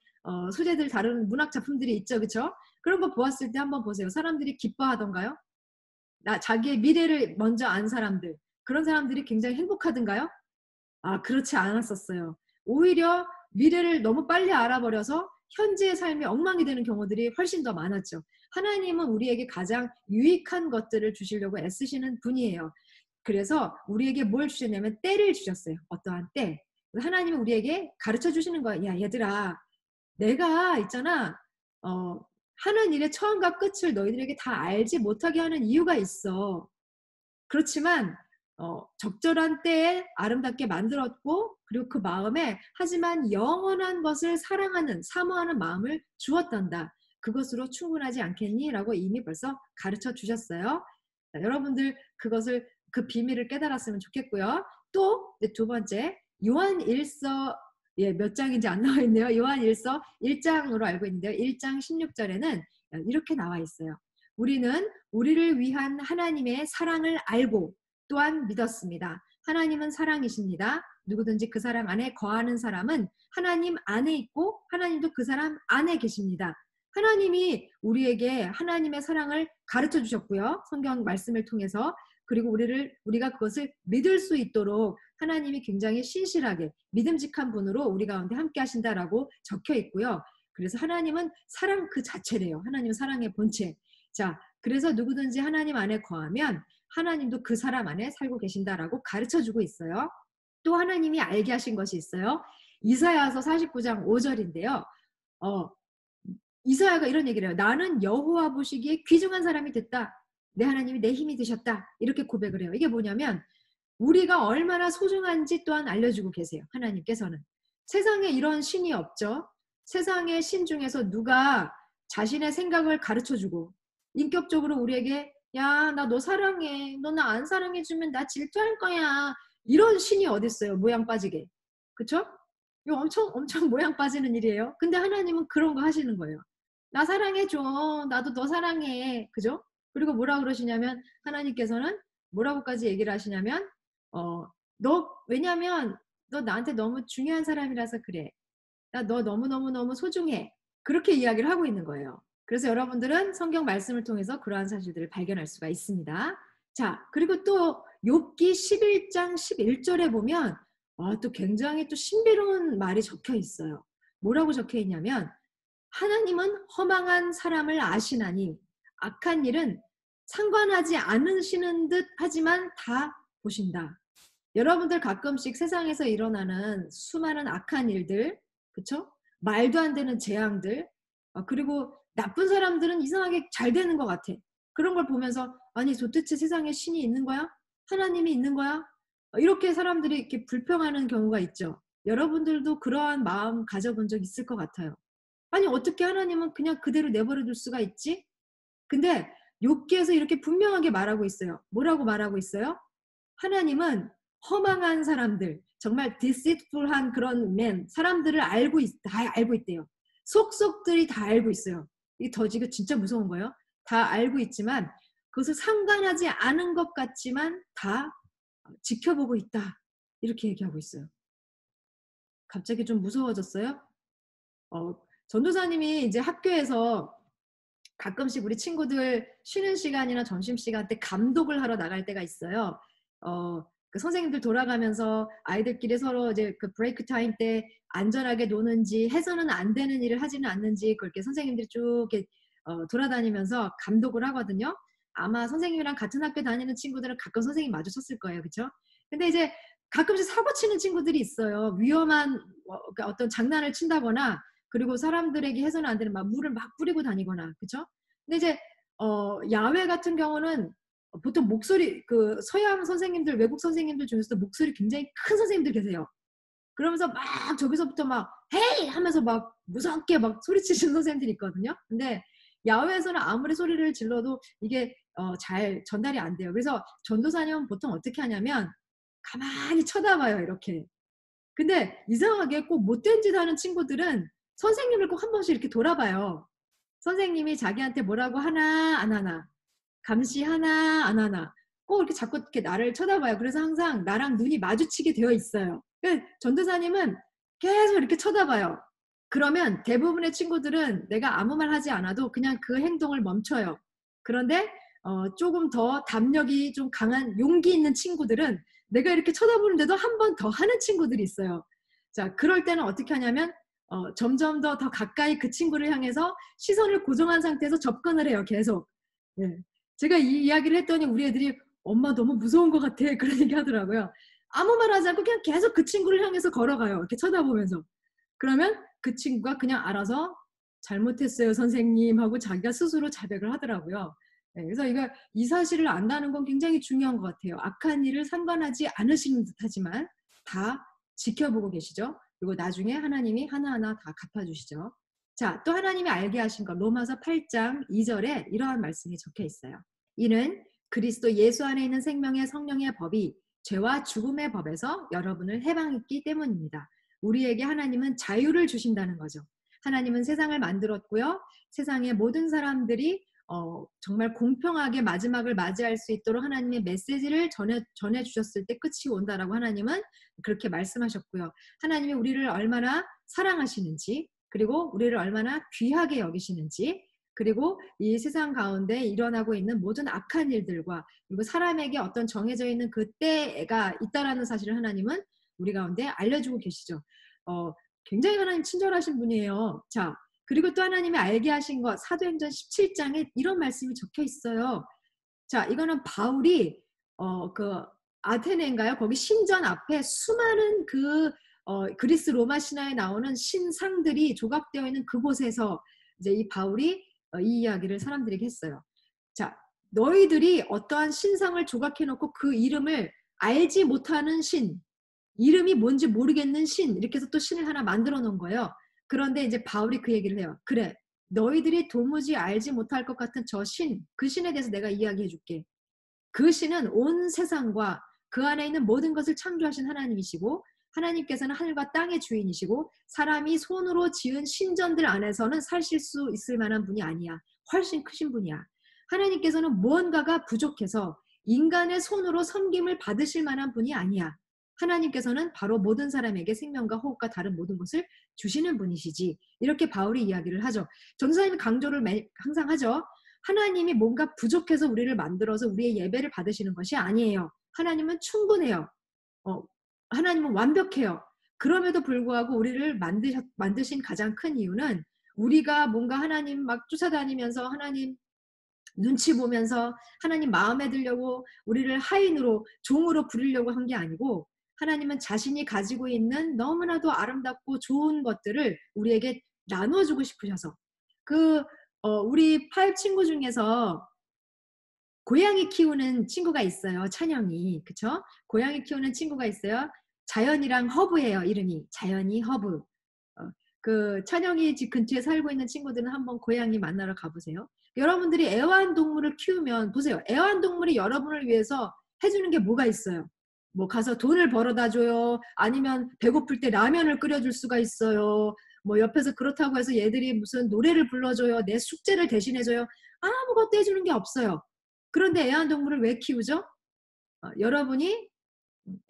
소재들 다루는 문학 작품들이 있죠, 그렇죠? 그런 거 보았을 때 한번 보세요. 사람들이 기뻐하던가요? 자기의 미래를 먼저 안 사람들, 그런 사람들이 굉장히 행복하던가요? 아, 그렇지 않았었어요. 오히려 미래를 너무 빨리 알아버려서 현재의 삶이 엉망이 되는 경우들이 훨씬 더 많았죠. 하나님은 우리에게 가장 유익한 것들을 주시려고 애쓰시는 분이에요. 그래서 우리에게 뭘 주셨냐면 때를 주셨어요. 어떠한 때. 하나님은 우리에게 가르쳐 주시는 거예요. 야, 얘들아, 내가 있잖아. 하는 일의 처음과 끝을 너희들에게 다 알지 못하게 하는 이유가 있어. 그렇지만 적절한 때에 아름답게 만들었고, 그리고 그 마음에 하지만 영원한 것을 사랑하는, 사모하는 마음을 주었단다. 그것으로 충분하지 않겠니? 라고 이미 벌써 가르쳐 주셨어요. 자, 여러분들 그것을, 그 비밀을 깨달았으면 좋겠고요. 또 두 번째, 요한일서, 몇 장인지 안 나와 있네요. 요한일서 1장으로 알고 있는데요. 1장 16절에는 이렇게 나와 있어요. 우리는 우리를 위한 하나님의 사랑을 알고 또한 믿었습니다. 하나님은 사랑이십니다. 누구든지 그 사랑 안에 거하는 사람은 하나님 안에 있고 하나님도 그 사람 안에 계십니다. 하나님이 우리에게 하나님의 사랑을 가르쳐 주셨고요. 성경 말씀을 통해서. 그리고 우리가 그것을 믿을 수 있도록 하나님이 굉장히 신실하게 믿음직한 분으로 우리 가운데 함께 하신다라고 적혀 있고요. 그래서 하나님은 사랑 그 자체래요. 하나님은 사랑의 본체. 자, 그래서 누구든지 하나님 안에 거하면 하나님도 그 사람 안에 살고 계신다라고 가르쳐주고 있어요. 또 하나님이 알게 하신 것이 있어요. 이사야서 49장 5절인데요. 이사야가 이런 얘기를 해요. 나는 여호와 보시기에 귀중한 사람이 됐다. 내 하나님이 내 힘이 되셨다. 이렇게 고백을 해요. 이게 뭐냐면 우리가 얼마나 소중한지 또한 알려주고 계세요. 하나님께서는. 세상에 이런 신이 없죠. 세상의 신 중에서 누가 자신의 생각을 가르쳐주고 인격적으로 우리에게 야, 나 너 사랑해. 너 나 안 사랑해주면 나 질투할 거야. 이런 신이 어딨어요. 모양 빠지게. 그쵸? 이거 엄청 모양 빠지는 일이에요. 근데 하나님은 그런 거 하시는 거예요. 나 사랑해줘. 나도 너 사랑해. 그죠? 그리고 뭐라 그러시냐면 하나님께서는 뭐라고까지 얘기를 하시냐면 왜냐면 너 나한테 너무 중요한 사람이라서 그래. 나 너 너무너무너무 소중해. 그렇게 이야기를 하고 있는 거예요. 그래서 여러분들은 성경 말씀을 통해서 그러한 사실들을 발견할 수가 있습니다. 자, 그리고 또 욥기 11장 11절에 보면 또 굉장히 또 신비로운 말이 적혀 있어요. 뭐라고 적혀 있냐면 하나님은 허망한 사람을 아시나니 악한 일은 상관하지 않으시는 듯 하지만 다 보신다. 여러분들 가끔씩 세상에서 일어나는 수많은 악한 일들, 그쵸? 말도 안 되는 재앙들, 그리고 나쁜 사람들은 이상하게 잘 되는 것 같아. 그런 걸 보면서 아니 도대체 세상에 신이 있는 거야? 하나님이 있는 거야? 이렇게 사람들이 이렇게 불평하는 경우가 있죠. 여러분들도 그러한 마음 가져본 적 있을 것 같아요. 아니 어떻게 하나님은 그냥 그대로 내버려 둘 수가 있지? 근데 욥기에서 이렇게 분명하게 말하고 있어요. 뭐라고 말하고 있어요? 하나님은 허망한 사람들, 정말 deceitful한 그런 사람들을 다 알고 있대요. 속속들이 다 알고 있어요. 이게 이거 진짜 무서운 거예요. 다 알고 있지만 그것을 상관하지 않은 것 같지만 다 지켜보고 있다. 이렇게 얘기하고 있어요. 갑자기 좀 무서워졌어요? 전도사님이 이제 학교에서 가끔씩 우리 친구들 쉬는 시간이나 점심시간 때 감독을 하러 나갈 때가 있어요. 그 선생님들 돌아가면서 아이들끼리 서로 이제 그 브레이크 타임 때 안전하게 노는지 해서는 안 되는 일을 하지는 않는지 그렇게 선생님들이 쭉 이렇게 돌아다니면서 감독을 하거든요. 아마 선생님이랑 같은 학교 다니는 친구들은 가끔 선생님 마주쳤을 거예요. 그렇죠? 근데 이제 가끔씩 사고 치는 친구들이 있어요. 위험한 어떤 장난을 친다거나 그리고 사람들에게 해서는 안 되는 물을 막 뿌리고 다니거나. 그렇죠? 근데 이제 야외 같은 경우는 보통 목소리 그 서양 선생님들, 외국 선생님들 중에서도 목소리 굉장히 큰 선생님들 계세요. 그러면서 막 저기서부터 막 헤이 하면서 막 무섭게 막 소리치시는 선생님들이 있거든요. 근데 야외에서는 아무리 소리를 질러도 이게 잘 전달이 안 돼요. 그래서 전도사님은 보통 어떻게 하냐면 가만히 쳐다봐요, 이렇게. 근데 이상하게 꼭 못된 짓 하는 친구들은 선생님을 꼭 한 번씩 이렇게 돌아봐요. 선생님이 자기한테 뭐라고 하나 안 하나. 감시 하나 안 하나 꼭 이렇게 자꾸 이렇게 나를 쳐다봐요. 그래서 항상 나랑 눈이 마주치게 되어 있어요. 전도사님은 계속 이렇게 쳐다봐요. 그러면 대부분의 친구들은 내가 아무 말 하지 않아도 그냥 그 행동을 멈춰요. 그런데 조금 더 담력이 좀 강한 용기 있는 친구들은 내가 이렇게 쳐다보는데도 한 번 더 하는 친구들이 있어요. 자, 그럴 때는 어떻게 하냐면 점점 더 가까이 그 친구를 향해서 시선을 고정한 상태에서 접근을 해요. 계속. 네. 제가 이 이야기를 했더니 우리 애들이 엄마 너무 무서운 것 같아. 그런 얘기 하더라고요. 아무 말 하지 않고 그냥 계속 그 친구를 향해서 걸어가요. 이렇게 쳐다보면서. 그러면 그 친구가 그냥 알아서 잘못했어요, 선생님 하고 자기가 스스로 자백을 하더라고요. 네, 그래서 이 사실을 안다는 건 굉장히 중요한 것 같아요. 악한 일을 상관하지 않으시는 듯하지만 다 지켜보고 계시죠. 그리고 나중에 하나님이 하나하나 다 갚아주시죠. 자, 또 하나님이 알게 하신 것 로마서 8장 2절에 이러한 말씀이 적혀 있어요. 이는 그리스도 예수 안에 있는 생명의 성령의 법이 죄와 죽음의 법에서 여러분을 해방했기 때문입니다. 우리에게 하나님은 자유를 주신다는 거죠. 하나님은 세상을 만들었고요. 세상의 모든 사람들이 정말 공평하게 마지막을 맞이할 수 있도록 하나님의 메시지를 전해주셨을 때 끝이 온다라고 하나님은 그렇게 말씀하셨고요. 하나님이 우리를 얼마나 사랑하시는지, 그리고 우리를 얼마나 귀하게 여기시는지, 그리고 이 세상 가운데 일어나고 있는 모든 악한 일들과 그리고 사람에게 어떤 정해져 있는 그 때가 있다라는 사실을 하나님은 우리 가운데 알려주고 계시죠. 굉장히 하나님 친절하신 분이에요. 자, 그리고 또 하나님이 알게 하신 것 사도행전 17장에 이런 말씀이 적혀 있어요. 자, 이거는 바울이 그 아테네인가요? 거기 신전 앞에 수많은 그리스 로마 신화에 나오는 신상들이 조각되어 있는 그곳에서 이제 이 바울이 이 이야기를 사람들에게 했어요. 자, 너희들이 어떠한 신상을 조각해놓고 그 이름을 알지 못하는 신, 이름이 뭔지 모르겠는 신, 이렇게 해서 또 신을 하나 만들어 놓은 거예요. 그런데 이제 바울이 그 얘기를 해요. 그래, 너희들이 도무지 알지 못할 것 같은 저 신, 그 신에 대해서 내가 이야기해 줄게. 그 신은 온 세상과 그 안에 있는 모든 것을 창조하신 하나님이시고, 하나님께서는 하늘과 땅의 주인이시고, 사람이 손으로 지은 신전들 안에서는 사실 수 있을 만한 분이 아니야. 훨씬 크신 분이야. 하나님께서는 무언가가 부족해서 인간의 손으로 섬김을 받으실 만한 분이 아니야. 하나님께서는 바로 모든 사람에게 생명과 호흡과 다른 모든 것을 주시는 분이시지. 이렇게 바울이 이야기를 하죠. 전도사님이 강조를 항상 하죠. 하나님이 뭔가 부족해서 우리를 만들어서 우리의 예배를 받으시는 것이 아니에요. 하나님은 충분해요. 하나님은 완벽해요. 그럼에도 불구하고 우리를 만드신 가장 큰 이유는 우리가 뭔가 하나님 막 쫓아다니면서 하나님 눈치 보면서 하나님 마음에 들려고 우리를 하인으로 종으로 부리려고 한 게 아니고, 하나님은 자신이 가지고 있는 너무나도 아름답고 좋은 것들을 우리에게 나눠주고 싶으셔서 우리 파입 친구 중에서 고양이 키우는 친구가 있어요. 찬영이. 그쵸? 고양이 키우는 친구가 있어요. 자연이랑 허브예요. 이름이. 자연이 허브. 그 찬영이 집 근처에 살고 있는 친구들은 한번 고양이 만나러 가보세요. 여러분들이 애완동물을 키우면 보세요. 애완동물이 여러분을 위해서 해주는 게 뭐가 있어요? 뭐 가서 돈을 벌어다 줘요. 아니면 배고플 때 라면을 끓여줄 수가 있어요. 뭐 옆에서 그렇다고 해서 얘들이 무슨 노래를 불러줘요. 내 숙제를 대신해줘요. 아무것도 해주는 게 없어요. 그런데 애완동물을 왜 키우죠? 여러분이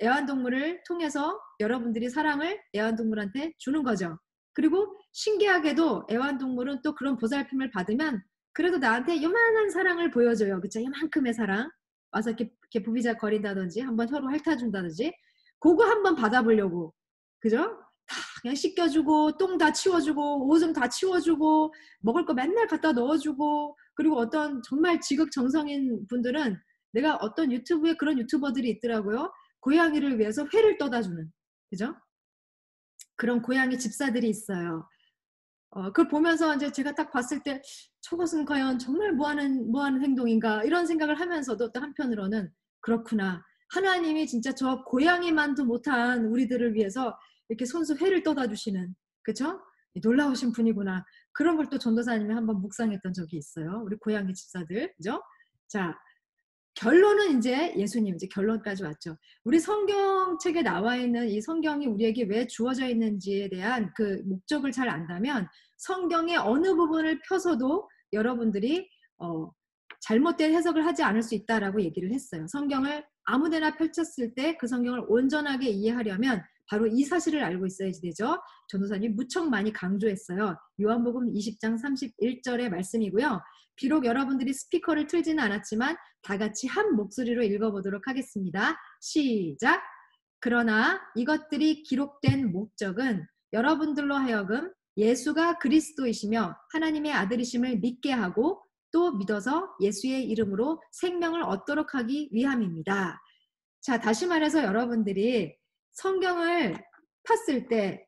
애완동물을 통해서 여러분들이 사랑을 애완동물한테 주는 거죠. 그리고 신기하게도 애완동물은 또 그런 보살핌을 받으면 그래도 나한테 요만한 사랑을 보여줘요. 그쵸? 요만큼의 사랑. 와서 이렇게 부비작거린다든지 한번 혀로 핥아준다든지 그거 한번 받아보려고. 그죠? 다 그냥 씻겨주고 똥 다 치워주고 오줌 다 치워주고 먹을 거 맨날 갖다 넣어주고, 그리고 어떤 정말 지극정성인 분들은 내가 어떤 유튜브에 그런 유튜버들이 있더라고요. 고양이를 위해서 회를 떠다 주는. 그죠? 그런 고양이 집사들이 있어요. 그걸 보면서 이제 제가 딱 봤을 때 저것은 과연 정말 뭐 하는 행동인가 이런 생각을 하면서도 또 한편으로는 그렇구나. 하나님이 진짜 저 고양이만도 못한 우리들을 위해서 이렇게 손수 회를 떠다 주시는, 그쵸? 놀라우신 분이구나. 그런 걸 또 전도사님이 한번 묵상했던 적이 있어요. 우리 고양이 집사들. 그죠? 자, 결론은 이제 예수님, 이제 결론까지 왔죠. 우리 성경책에 나와 있는 이 성경이 우리에게 왜 주어져 있는지에 대한 그 목적을 잘 안다면 성경의 어느 부분을 펴서도 여러분들이 잘못된 해석을 하지 않을 수 있다라고 얘기를 했어요. 성경을 아무데나 펼쳤을 때 그 성경을 온전하게 이해하려면 바로 이 사실을 알고 있어야지 되죠. 전도사님이 무척 많이 강조했어요. 요한복음 20장 31절의 말씀이고요. 비록 여러분들이 스피커를 틀지는 않았지만 다 같이 한 목소리로 읽어보도록 하겠습니다. 시작! 그러나 이것들이 기록된 목적은 여러분들로 하여금 예수가 그리스도이시며 하나님의 아들이심을 믿게 하고 또 믿어서 예수의 이름으로 생명을 얻도록 하기 위함입니다. 자, 다시 말해서 여러분들이 성경을 팠을 때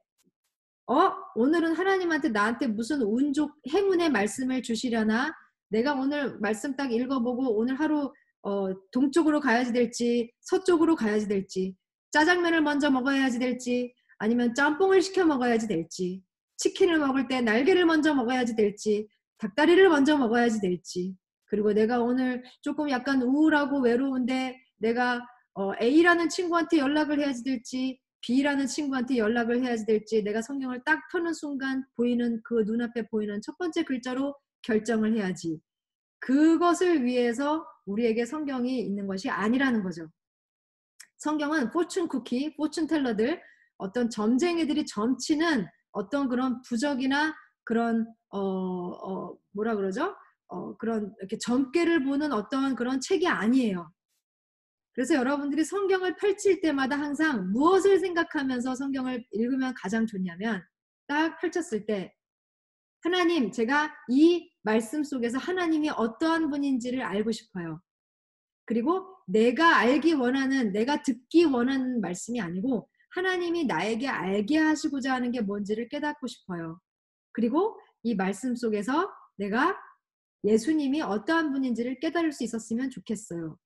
오늘은 하나님한테 나한테 무슨 행운의 말씀을 주시려나? 내가 오늘 말씀 딱 읽어보고 오늘 하루 동쪽으로 가야지 될지 서쪽으로 가야지 될지 짜장면을 먼저 먹어야지 될지 아니면 짬뽕을 시켜 먹어야지 될지 치킨을 먹을 때 날개를 먼저 먹어야지 될지 닭다리를 먼저 먹어야지 될지 그리고 내가 오늘 조금 약간 우울하고 외로운데 내가 A라는 친구한테 연락을 해야지 될지 B라는 친구한테 연락을 해야지 될지 내가 성경을 딱 펴는 순간 보이는 그 눈앞에 보이는 첫 번째 글자로 결정을 해야지. 그것을 위해서 우리에게 성경이 있는 것이 아니라는 거죠. 성경은 포춘 쿠키, 포춘 텔러들, 어떤 점쟁이들이 점치는 어떤 그런 부적이나 그런 뭐라 그러죠? 그런 이렇게 점괘를 보는 어떤 그런 책이 아니에요. 그래서 여러분들이 성경을 펼칠 때마다 항상 무엇을 생각하면서 성경을 읽으면 가장 좋냐면 딱 펼쳤을 때 하나님, 제가 이 말씀 속에서 하나님이 어떠한 분인지를 알고 싶어요. 그리고 내가 알기 원하는, 내가 듣기 원하는 말씀이 아니고 하나님이 나에게 알게 하시고자 하는 게 뭔지를 깨닫고 싶어요. 그리고 이 말씀 속에서 내가 예수님이 어떠한 분인지를 깨달을 수 있었으면 좋겠어요.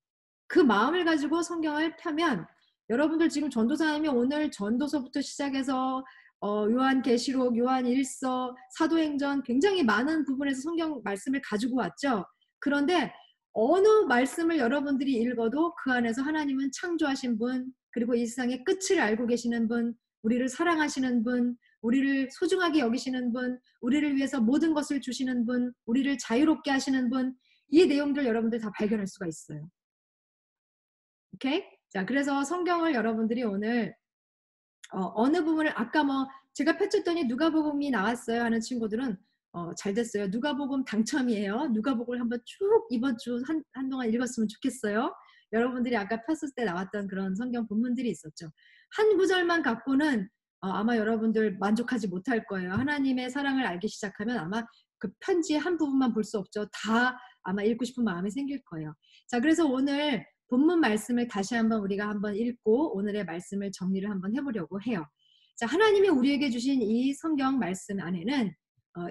그 마음을 가지고 성경을 펴면 여러분들 지금 전도사님이 오늘 전도서부터 시작해서 요한계시록, 요한일서, 사도행전 굉장히 많은 부분에서 성경 말씀을 가지고 왔죠. 그런데 어느 말씀을 여러분들이 읽어도 그 안에서 하나님은 창조하신 분, 그리고 이 세상의 끝을 알고 계시는 분, 우리를 사랑하시는 분, 우리를 소중하게 여기시는 분, 우리를 위해서 모든 것을 주시는 분, 우리를 자유롭게 하시는 분, 이 내용들 여러분들 다 발견할 수가 있어요. 오케이? 자, 그래서 성경을 여러분들이 오늘 어느 부분을 아까 제가 펼쳤더니 누가복음이 나왔어요 하는 친구들은 잘 됐어요. 누가복음 당첨이에요. 누가복음을 한번 쭉 이번 주 한동안 읽었으면 좋겠어요. 여러분들이 아까 폈을 때 나왔던 그런 성경 본문들이 있었죠. 한 구절만 갖고는 아마 여러분들 만족하지 못할 거예요. 하나님의 사랑을 알기 시작하면 아마 그 편지의 한 부분만 볼 수 없죠. 다 아마 읽고 싶은 마음이 생길 거예요. 자, 그래서 오늘 본문 말씀을 다시 한번 우리가 한번 읽고 오늘의 말씀을 정리를 한번 해보려고 해요. 자, 하나님이 우리에게 주신 이 성경 말씀 안에는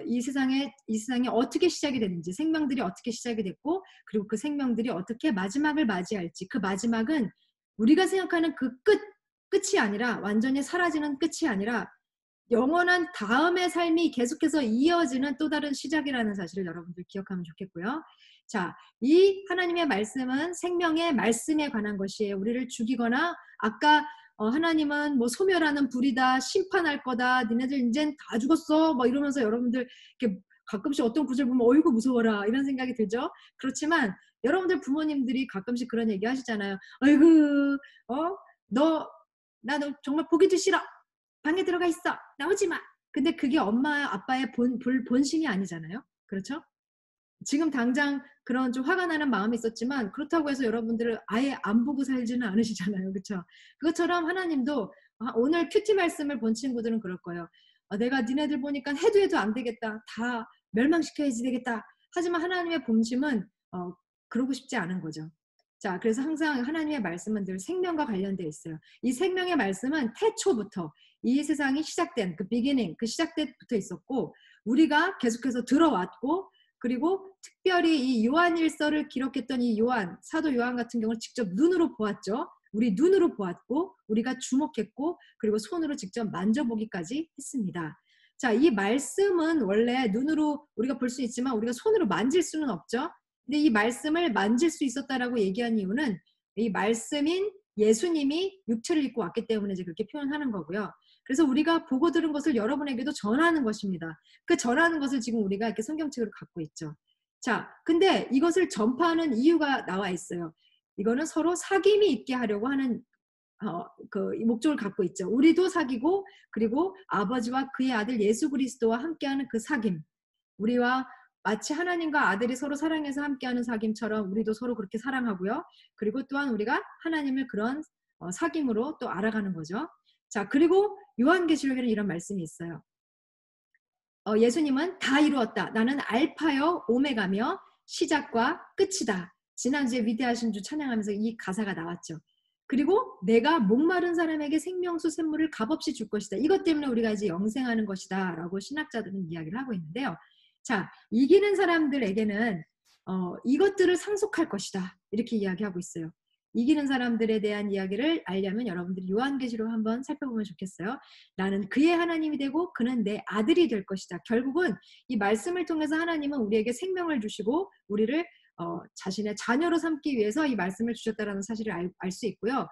이 세상이 어떻게 시작이 됐는지, 생명들이 어떻게 시작이 됐고, 그리고 그 생명들이 어떻게 마지막을 맞이할지, 그 마지막은 우리가 생각하는 그 끝이 아니라 완전히 사라지는 끝이 아니라 영원한 다음의 삶이 계속해서 이어지는 또 다른 시작이라는 사실을 여러분들 기억하면 좋겠고요. 자, 이 하나님의 말씀은 생명의 말씀에 관한 것이에요. 우리를 죽이거나 아까 하나님은 뭐 소멸하는 불이다, 심판할 거다, 니네들 이젠 다 죽었어, 뭐 이러면서 여러분들 이렇게 가끔씩 어떤 구절 보면 어이구 무서워라 이런 생각이 들죠. 그렇지만 여러분들 부모님들이 가끔씩 그런 얘기 하시잖아요. 어이구, 나 너 정말 보기도 싫어. 방에 들어가 있어. 나오지 마. 근데 그게 엄마 아빠의 본심이 아니잖아요. 그렇죠? 지금 당장 그런 좀 화가 나는 마음이 있었지만 그렇다고 해서 여러분들을 아예 안 보고 살지는 않으시잖아요. 그렇죠? 그것처럼 하나님도 오늘 큐티 말씀을 본 친구들은 그럴 거예요. 내가 니네들 보니까 해도 안 되겠다. 다 멸망시켜야지 되겠다. 하지만 하나님의 본심은 그러고 싶지 않은 거죠. 자, 그래서 항상 하나님의 말씀은 늘 생명과 관련되어 있어요. 이 생명의 말씀은 태초부터 이 세상이 시작된 그 beginning, 그 시작 때부터 있었고 우리가 계속해서 들어왔고 그리고 특별히 이 요한일서를 기록했던 이 요한, 사도 요한 같은 경우는 직접 눈으로 보았죠. 우리 눈으로 보았고 우리가 주목했고 그리고 손으로 직접 만져보기까지 했습니다. 자, 이 말씀은 원래 눈으로 우리가 볼 수 있지만 우리가 손으로 만질 수는 없죠. 근데 이 말씀을 만질 수 있었다라고 얘기한 이유는 이 말씀인 예수님이 육체를 입고 왔기 때문에 이제 그렇게 표현하는 거고요. 그래서 우리가 보고 들은 것을 여러분에게도 전하는 것입니다. 그 전하는 것을 지금 우리가 이렇게 성경책으로 갖고 있죠. 자, 근데 이것을 전파하는 이유가 나와 있어요. 이거는 서로 사귐이 있게 하려고 하는 그 목적을 갖고 있죠. 우리도 사귀고 그리고 아버지와 그의 아들 예수 그리스도와 함께하는 그 사귐. 우리와 마치 하나님과 아들이 서로 사랑해서 함께하는 사귐처럼 우리도 서로 그렇게 사랑하고요. 그리고 또한 우리가 하나님을 그런 사귐으로 또 알아가는 거죠. 자, 그리고 요한계시록에는 이런 말씀이 있어요. 예수님은 다 이루었다. 나는 알파요 오메가며 시작과 끝이다. 지난주에 위대하신 주 찬양하면서 이 가사가 나왔죠. 그리고 내가 목마른 사람에게 생명수 샘물을 값없이 줄 것이다. 이것 때문에 우리가 이제 영생하는 것이다 라고 신학자들은 이야기를 하고 있는데요. 자, 이기는 사람들에게는 이것들을 상속할 것이다. 이렇게 이야기하고 있어요. 이기는 사람들에 대한 이야기를 알려면 여러분들이 요한계시록 한번 살펴보면 좋겠어요. 나는 그의 하나님이 되고 그는 내 아들이 될 것이다. 결국은 이 말씀을 통해서 하나님은 우리에게 생명을 주시고 우리를 자신의 자녀로 삼기 위해서 이 말씀을 주셨다는 사실을 알 수 있고요.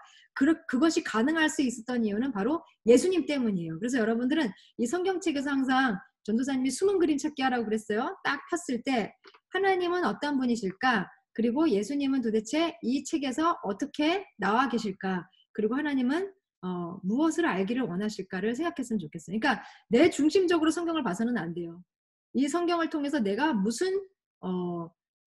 그것이 가능할 수 있었던 이유는 바로 예수님 때문이에요. 그래서 여러분들은 이 성경책에서 항상 전도사님이 숨은 그림 찾기 하라고 그랬어요. 딱 폈을 때 하나님은 어떤 분이실까? 그리고 예수님은 도대체 이 책에서 어떻게 나와 계실까? 그리고 하나님은 무엇을 알기를 원하실까를 생각했으면 좋겠어요. 그러니까 내 중심적으로 성경을 봐서는 안 돼요. 이 성경을 통해서 내가 무슨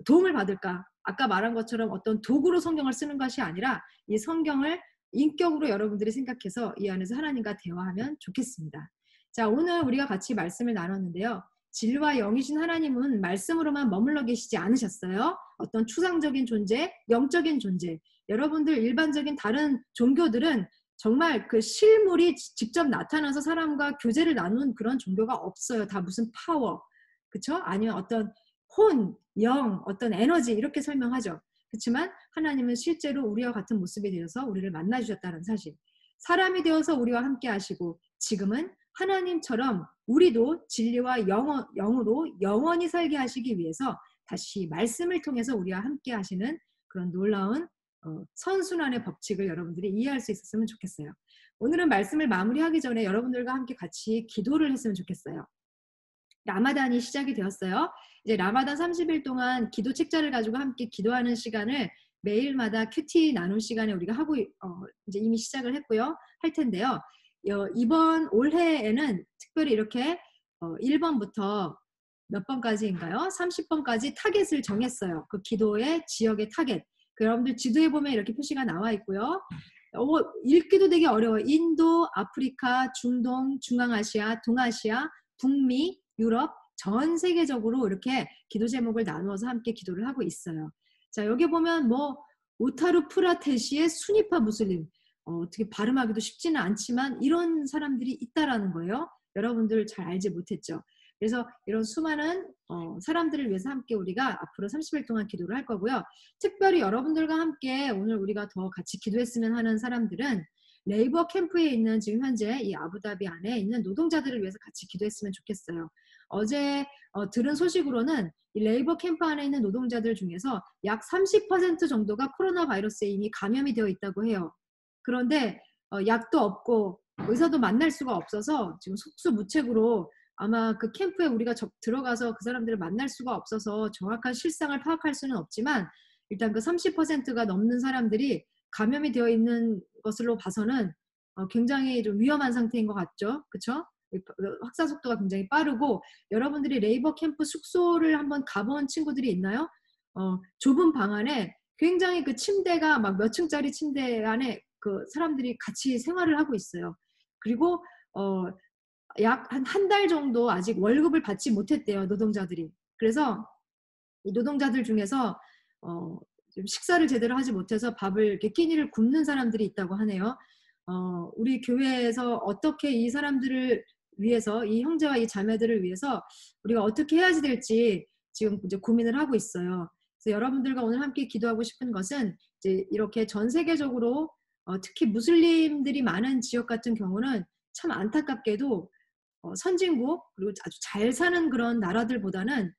도움을 받을까? 아까 말한 것처럼 어떤 도구로 성경을 쓰는 것이 아니라 이 성경을 인격으로 여러분들이 생각해서 이 안에서 하나님과 대화하면 좋겠습니다. 자, 오늘 우리가 같이 말씀을 나눴는데요. 진리와 영이신 하나님은 말씀으로만 머물러 계시지 않으셨어요. 어떤 추상적인 존재, 영적인 존재. 여러분들 일반적인 다른 종교들은 정말 그 실물이 직접 나타나서 사람과 교제를 나눈 그런 종교가 없어요. 다 무슨 파워, 그렇죠? 아니면 어떤 혼, 영, 어떤 에너지 이렇게 설명하죠. 그렇지만 하나님은 실제로 우리와 같은 모습이 되어서 우리를 만나주셨다는 사실. 사람이 되어서 우리와 함께 하시고 지금은 하나님처럼 우리도 진리와 영으로 영원히 살게 하시기 위해서 다시 말씀을 통해서 우리와 함께 하시는 그런 놀라운 선순환의 법칙을 여러분들이 이해할 수 있었으면 좋겠어요. 오늘은 말씀을 마무리하기 전에 여러분들과 함께 같이 기도를 했으면 좋겠어요. 라마단이 시작이 되었어요. 이제 라마단 30일 동안 기도 책자를 가지고 함께 기도하는 시간을 매일마다 큐티 나눌 시간에 우리가 하고 이제 이미 시작을 했고요. 할 텐데요. 이번 올해에는 특별히 이렇게 1번부터 몇 번까지인가요? 30번까지 타겟을 정했어요. 그 기도의 지역의 타겟. 여러분들 지도에 보면 이렇게 표시가 나와 있고요. 읽기도 되게 어려워요. 인도, 아프리카, 중동, 중앙아시아, 동아시아, 북미, 유럽 전 세계적으로 이렇게 기도 제목을 나누어서 함께 기도를 하고 있어요. 자, 여기 보면 우타르 프라테시의 수니파 무슬림. 어떻게 발음하기도 쉽지는 않지만 이런 사람들이 있다라는 거예요. 여러분들 잘 알지 못했죠. 그래서 이런 수많은 사람들을 위해서 함께 우리가 앞으로 30일 동안 기도를 할 거고요. 특별히 여러분들과 함께 오늘 우리가 더 같이 기도했으면 하는 사람들은 레이버 캠프에 있는 지금 현재 이 아부다비 안에 있는 노동자들을 위해서 같이 기도했으면 좋겠어요. 어제 들은 소식으로는 이 레이버 캠프 안에 있는 노동자들 중에서 약 30% 정도가 코로나 바이러스에 이미 감염이 되어 있다고 해요. 그런데 약도 없고 의사도 만날 수가 없어서 지금 속수무책으로 아마 그 캠프에 우리가 들어가서 그 사람들을 만날 수가 없어서 정확한 실상을 파악할 수는 없지만 일단 그 30%가 넘는 사람들이 감염이 되어 있는 것으로 봐서는 굉장히 좀 위험한 상태인 것 같죠. 그렇죠? 확산 속도가 굉장히 빠르고 여러분들이 레이버 캠프 숙소를 한번 가본 친구들이 있나요? 좁은 방 안에 굉장히 그 침대가 막 몇 층짜리 침대 안에 그 사람들이 같이 생활을 하고 있어요. 그리고 약 한 달 정도 아직 월급을 받지 못했대요, 노동자들이. 그래서 이 노동자들 중에서 좀 식사를 제대로 하지 못해서 밥을 이렇게 끼니를 굶는 사람들이 있다고 하네요. 우리 교회에서 어떻게 이 사람들을 위해서 이 형제와 이 자매들을 위해서 우리가 어떻게 해야지 될지 지금 이제 고민을 하고 있어요. 그래서 여러분들과 오늘 함께 기도하고 싶은 것은 이제 이렇게 전 세계적으로 특히 무슬림들이 많은 지역 같은 경우는 참 안타깝게도 선진국 그리고 아주 잘 사는 그런 나라들보다는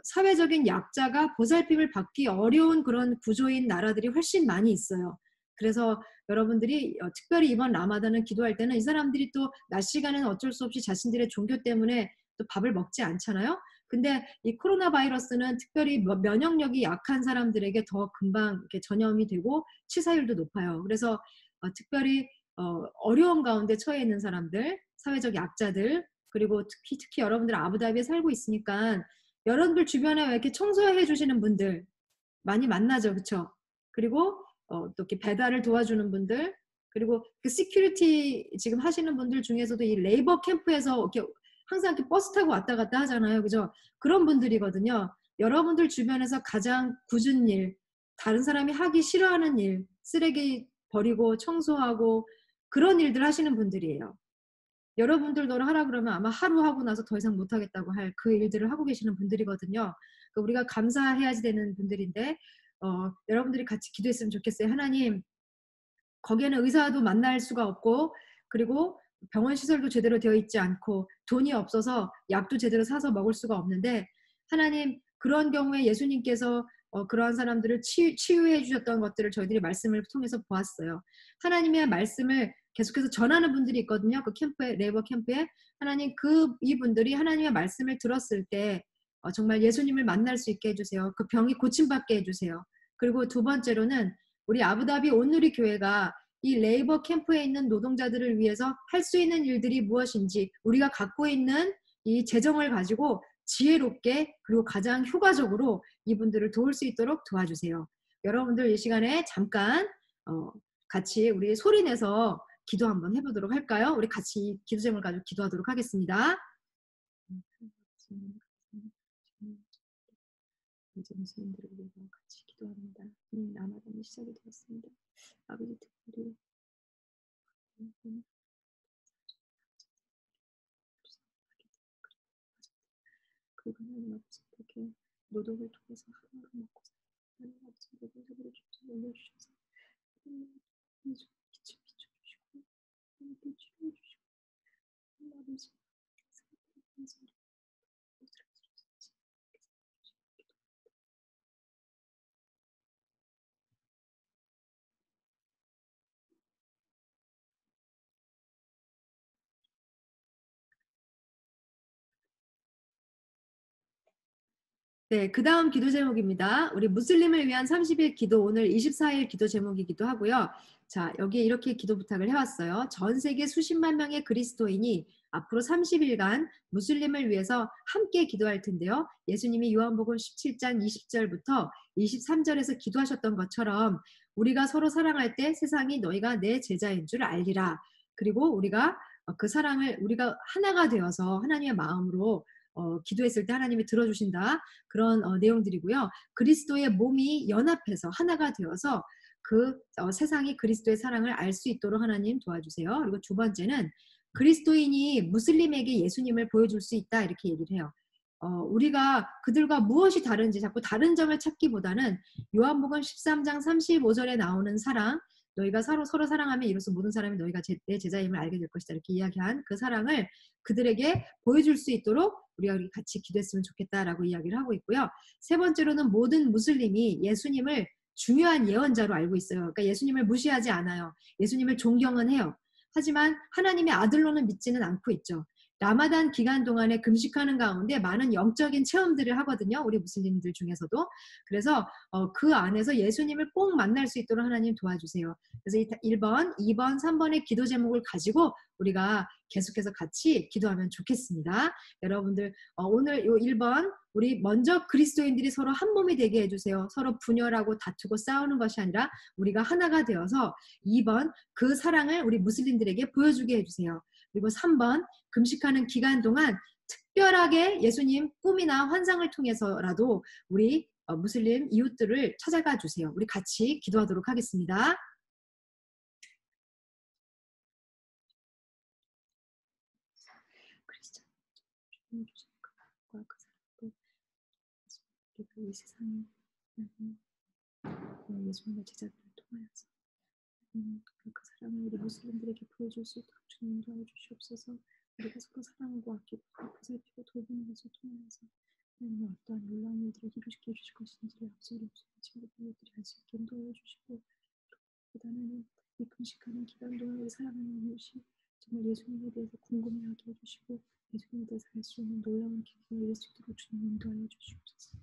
사회적인 약자가 보살핌을 받기 어려운 그런 구조인 나라들이 훨씬 많이 있어요. 그래서 여러분들이 특별히 이번 라마단을 기도할 때는 이 사람들이 또 낮 시간에는 어쩔 수 없이 자신들의 종교 때문에 또 밥을 먹지 않잖아요. 근데 이 코로나 바이러스는 특별히 면역력이 약한 사람들에게 더 금방 이렇게 전염이 되고 치사율도 높아요. 그래서 특별히 어려운 가운데 처해 있는 사람들, 사회적 약자들, 그리고 특히 여러분들 아부다비에 살고 있으니까 여러분들 주변에 왜 이렇게 청소해 주시는 분들 많이 만나죠, 그렇죠? 그리고 또 이렇게 배달을 도와주는 분들, 그리고 그 시큐리티 지금 하시는 분들 중에서도 이 레이버 캠프에서 이렇게 항상 이렇게 버스 타고 왔다 갔다 하잖아요, 그죠? 그런 분들이거든요. 여러분들 주변에서 가장 굳은 일, 다른 사람이 하기 싫어하는 일, 쓰레기 버리고 청소하고 그런 일들 하시는 분들이에요. 여러분들 너를 하라 그러면 아마 하루 하고 나서 더 이상 못하겠다고 할 그 일들을 하고 계시는 분들이거든요. 그러니까 우리가 감사해야지 되는 분들인데 여러분들이 같이 기도했으면 좋겠어요. 하나님, 거기에는 의사도 만날 수가 없고 그리고 병원 시설도 제대로 되어 있지 않고 돈이 없어서 약도 제대로 사서 먹을 수가 없는데 하나님, 그런 경우에 예수님께서 그러한 사람들을 치유해 주셨던 것들을 저희들이 말씀을 통해서 보았어요. 하나님의 말씀을 계속해서 전하는 분들이 있거든요. 그 캠프에, 레이버 캠프에. 하나님, 이분들이 하나님의 말씀을 들었을 때 정말 예수님을 만날 수 있게 해주세요. 그 병이 고침받게 해주세요. 그리고 두 번째로는 우리 아부다비 온누리 교회가 이 레이버 캠프에 있는 노동자들을 위해서 할 수 있는 일들이 무엇인지 우리가 갖고 있는 이 재정을 가지고 지혜롭게 그리고 가장 효과적으로 이분들을 도울 수 있도록 도와주세요. 여러분들 이 시간에 잠깐 같이 우리 소리내서 기도 한번 해보도록 할까요? 우리 같이 기도 제목을 가지고 기도하도록 하겠습니다. 이제 무슬림들을 위해서 같이 기도합니다. 라마단이 시작이 되었습니다. 아버지, 특별히 그리고 하나님 아버지, 그렇게 노동을 통해서 하루하루 먹고 사는 하나님 아버지, 노동자들을 좀 올려주셔서 하나님 아버지, 빛을 비춰주시고 하나님께 치료해주시고 하나님 아버지, 사람들을 통해서 네, 그 다음 기도 제목입니다. 우리 무슬림을 위한 30일 기도, 오늘 24일 기도 제목이기도 하고요. 자, 여기에 이렇게 기도 부탁을 해왔어요. 전 세계 수십만 명의 그리스도인이 앞으로 30일간 무슬림을 위해서 함께 기도할 텐데요. 예수님이 요한복음 17장 20절부터 23절에서 기도하셨던 것처럼 우리가 서로 사랑할 때 세상이 너희가 내 제자인 줄 알리라. 그리고 우리가 그 사랑을 우리가 하나가 되어서 하나님의 마음으로 기도했을 때 하나님이 들어주신다. 그런 내용들이고요. 그리스도의 몸이 연합해서 하나가 되어서 그 세상이 그리스도의 사랑을 알 수 있도록 하나님 도와주세요. 그리고 두 번째는 그리스도인이 무슬림에게 예수님을 보여줄 수 있다. 이렇게 얘기를 해요. 우리가 그들과 무엇이 다른지 자꾸 다른 점을 찾기보다는 요한복음 13장 35절에 나오는 사랑, 너희가 서로 사랑하면 이로써 모든 사람이 너희가 내 제자임을 알게 될 것이다. 이렇게 이야기한 그 사랑을 그들에게 보여줄 수 있도록 우리가 같이 기도했으면 좋겠다라고 이야기를 하고 있고요. 세 번째로는 모든 무슬림이 예수님을 중요한 예언자로 알고 있어요. 그러니까 예수님을 무시하지 않아요. 예수님을 존경은 해요. 하지만 하나님의 아들로는 믿지는 않고 있죠. 라마단 기간 동안에 금식하는 가운데 많은 영적인 체험들을 하거든요. 우리 무슬림들 중에서도. 그래서 그 안에서 예수님을 꼭 만날 수 있도록 하나님 도와주세요. 그래서 1번, 2번, 3번의 기도 제목을 가지고 우리가 계속해서 같이 기도하면 좋겠습니다. 여러분들 오늘 요 1번 우리 먼저 그리스도인들이 서로 한 몸이 되게 해주세요. 서로 분열하고 다투고 싸우는 것이 아니라 우리가 하나가 되어서 2번 그 사랑을 우리 무슬림들에게 보여주게 해주세요. 그리고 3번 금식하는 기간 동안 특별하게 예수님 꿈이나 환상을 통해서라도 우리 무슬림 이웃들을 찾아가 주세요. 우리 같이 기도하도록 하겠습니다. 이 세상에 예수님의 제자들을 통하여서 그 사랑을 우리 무슬림들에게 보여줄 수 있도록 주님 도와주시옵소서. 우리가 서로 사랑하고 아끼고 보살피고 돌보는 것을 통하여서 하나님의 어떠한 놀라운 일들을 이루시게 해주실 것인지를 앞서는 친구들이 알 수 있게 인도해 주시고 그다음에는 이 금식하는 기간 동안 우리 사랑하는 이웃이 정말 예수님에 대해서 궁금해하게 해주시고 예수님께서 할 수 있는 놀라운 기적을 이룰 수 있도록 주님 인도하여 주시옵소서.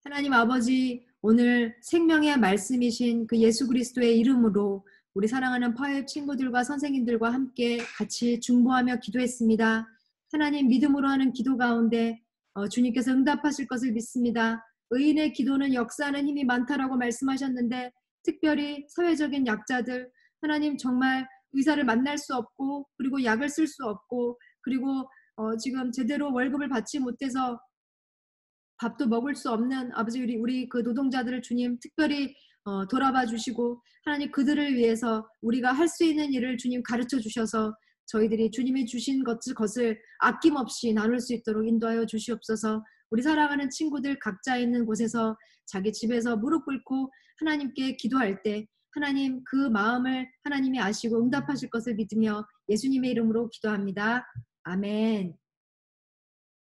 하나님 아버지, 오늘 생명의 말씀이신 그 예수 그리스도의 이름으로 우리 사랑하는 파업 친구들과 선생님들과 함께 같이 중보하며 기도했습니다. 하나님 믿음으로 하는 기도 가운데 주님께서 응답하실 것을 믿습니다. 의인의 기도는 역사하는 힘이 많다라고 말씀하셨는데 특별히 사회적인 약자들, 하나님 정말 의사를 만날 수 없고 그리고 약을 쓸 수 없고 그리고 지금 제대로 월급을 받지 못해서 밥도 먹을 수 없는 아버지 우리 그 노동자들을 주님 특별히 돌아봐 주시고 하나님 그들을 위해서 우리가 할 수 있는 일을 주님 가르쳐 주셔서 저희들이 주님이 주신 것을 아낌없이 나눌 수 있도록 인도하여 주시옵소서. 우리 사랑하는 친구들 각자 있는 곳에서 자기 집에서 무릎 꿇고 하나님께 기도할 때 하나님 그 마음을 하나님이 아시고 응답하실 것을 믿으며 예수님의 이름으로 기도합니다. 아멘.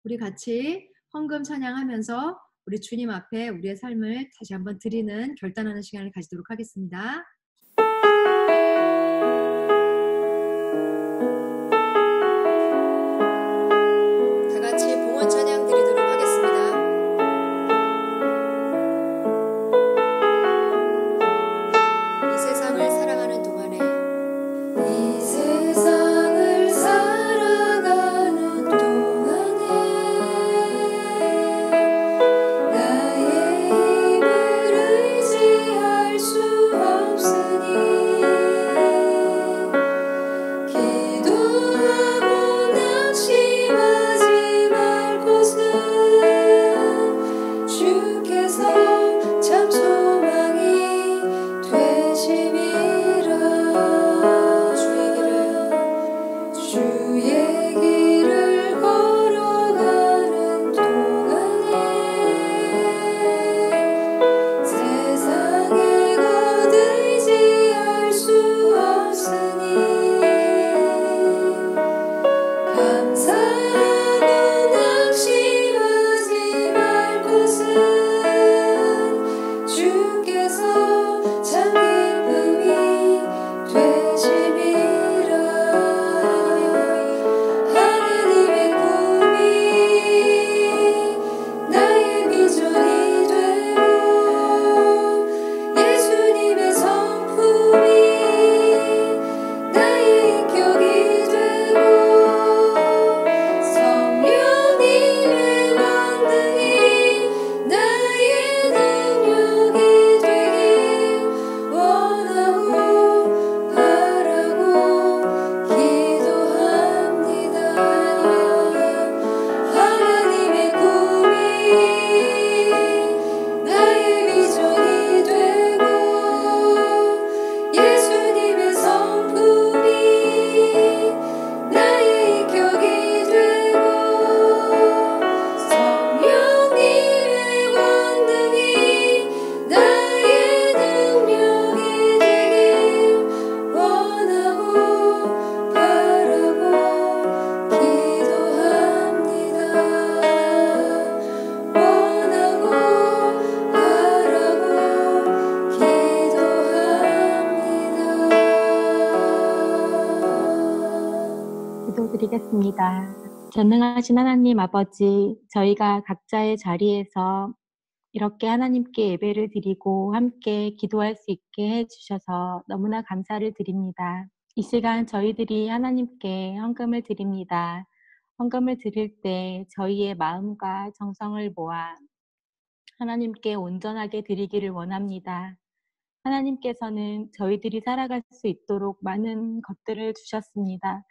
우리 같이 헌금 찬양하면서 우리 주님 앞에 우리의 삶을 다시 한번 드리는 결단하는 시간을 가지도록 하겠습니다. 다 같이 봉헌 찬양 드리도록 하겠습니다. 이 세상을 살아가는 동안에 이 세상을 살아가는 동안에 나의 힘을 의지할 수 없으니 기도하고 낙심하지 말 것은 주께서 참 소망이 되심이라. 주의 길을 걸어가는 동안에 세상에 곧 의지할 수 없으니 감사하고 낙심하지 말 것은 주께서 참 기쁨이 되심이라. 하나님의 꿈이 나의 비전이 되고 예수님의 성품이 나의 인격이 되고 성령님의 권능이 나의 능력이 되길 원하고 바라고 기도합니다. 하나님의 꿈이 나의 비전이 되고 예수님의 성품이 나의 인격이 되고 성령님의 권능이 나의 능력이 되길 원하고 바라고 기도합니다. 원하고 바라고 기도합니다. 기도드리겠습니다. 전능하신 하나님 아버지, 저희가 각자의 자리에서 이렇게 하나님께 예배를 드리고 함께 기도할 수 있게 해주셔서 너무나 감사를 드립니다. 이 시간 저희들이 하나님께 헌금을 드립니다. 헌금을 드릴 때 저희의 마음과 정성을 모아 하나님께 온전하게 드리기를 원합니다. 하나님께서는 저희들이 살아갈 수 있도록 많은 것들을 주셨습니다.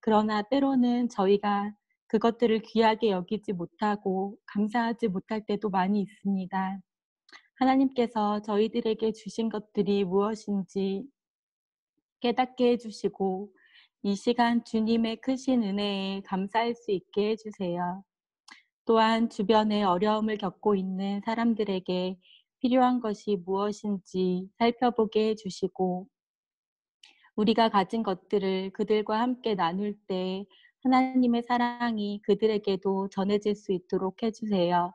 그러나 때로는 저희가 그것들을 귀하게 여기지 못하고 감사하지 못할 때도 많이 있습니다. 하나님께서 저희들에게 주신 것들이 무엇인지 깨닫게 해주시고 이 시간 주님의 크신 은혜에 감사할 수 있게 해주세요. 또한 주변에 어려움을 겪고 있는 사람들에게 필요한 것이 무엇인지 살펴보게 해주시고 우리가 가진 것들을 그들과 함께 나눌 때 하나님의 사랑이 그들에게도 전해질 수 있도록 해주세요.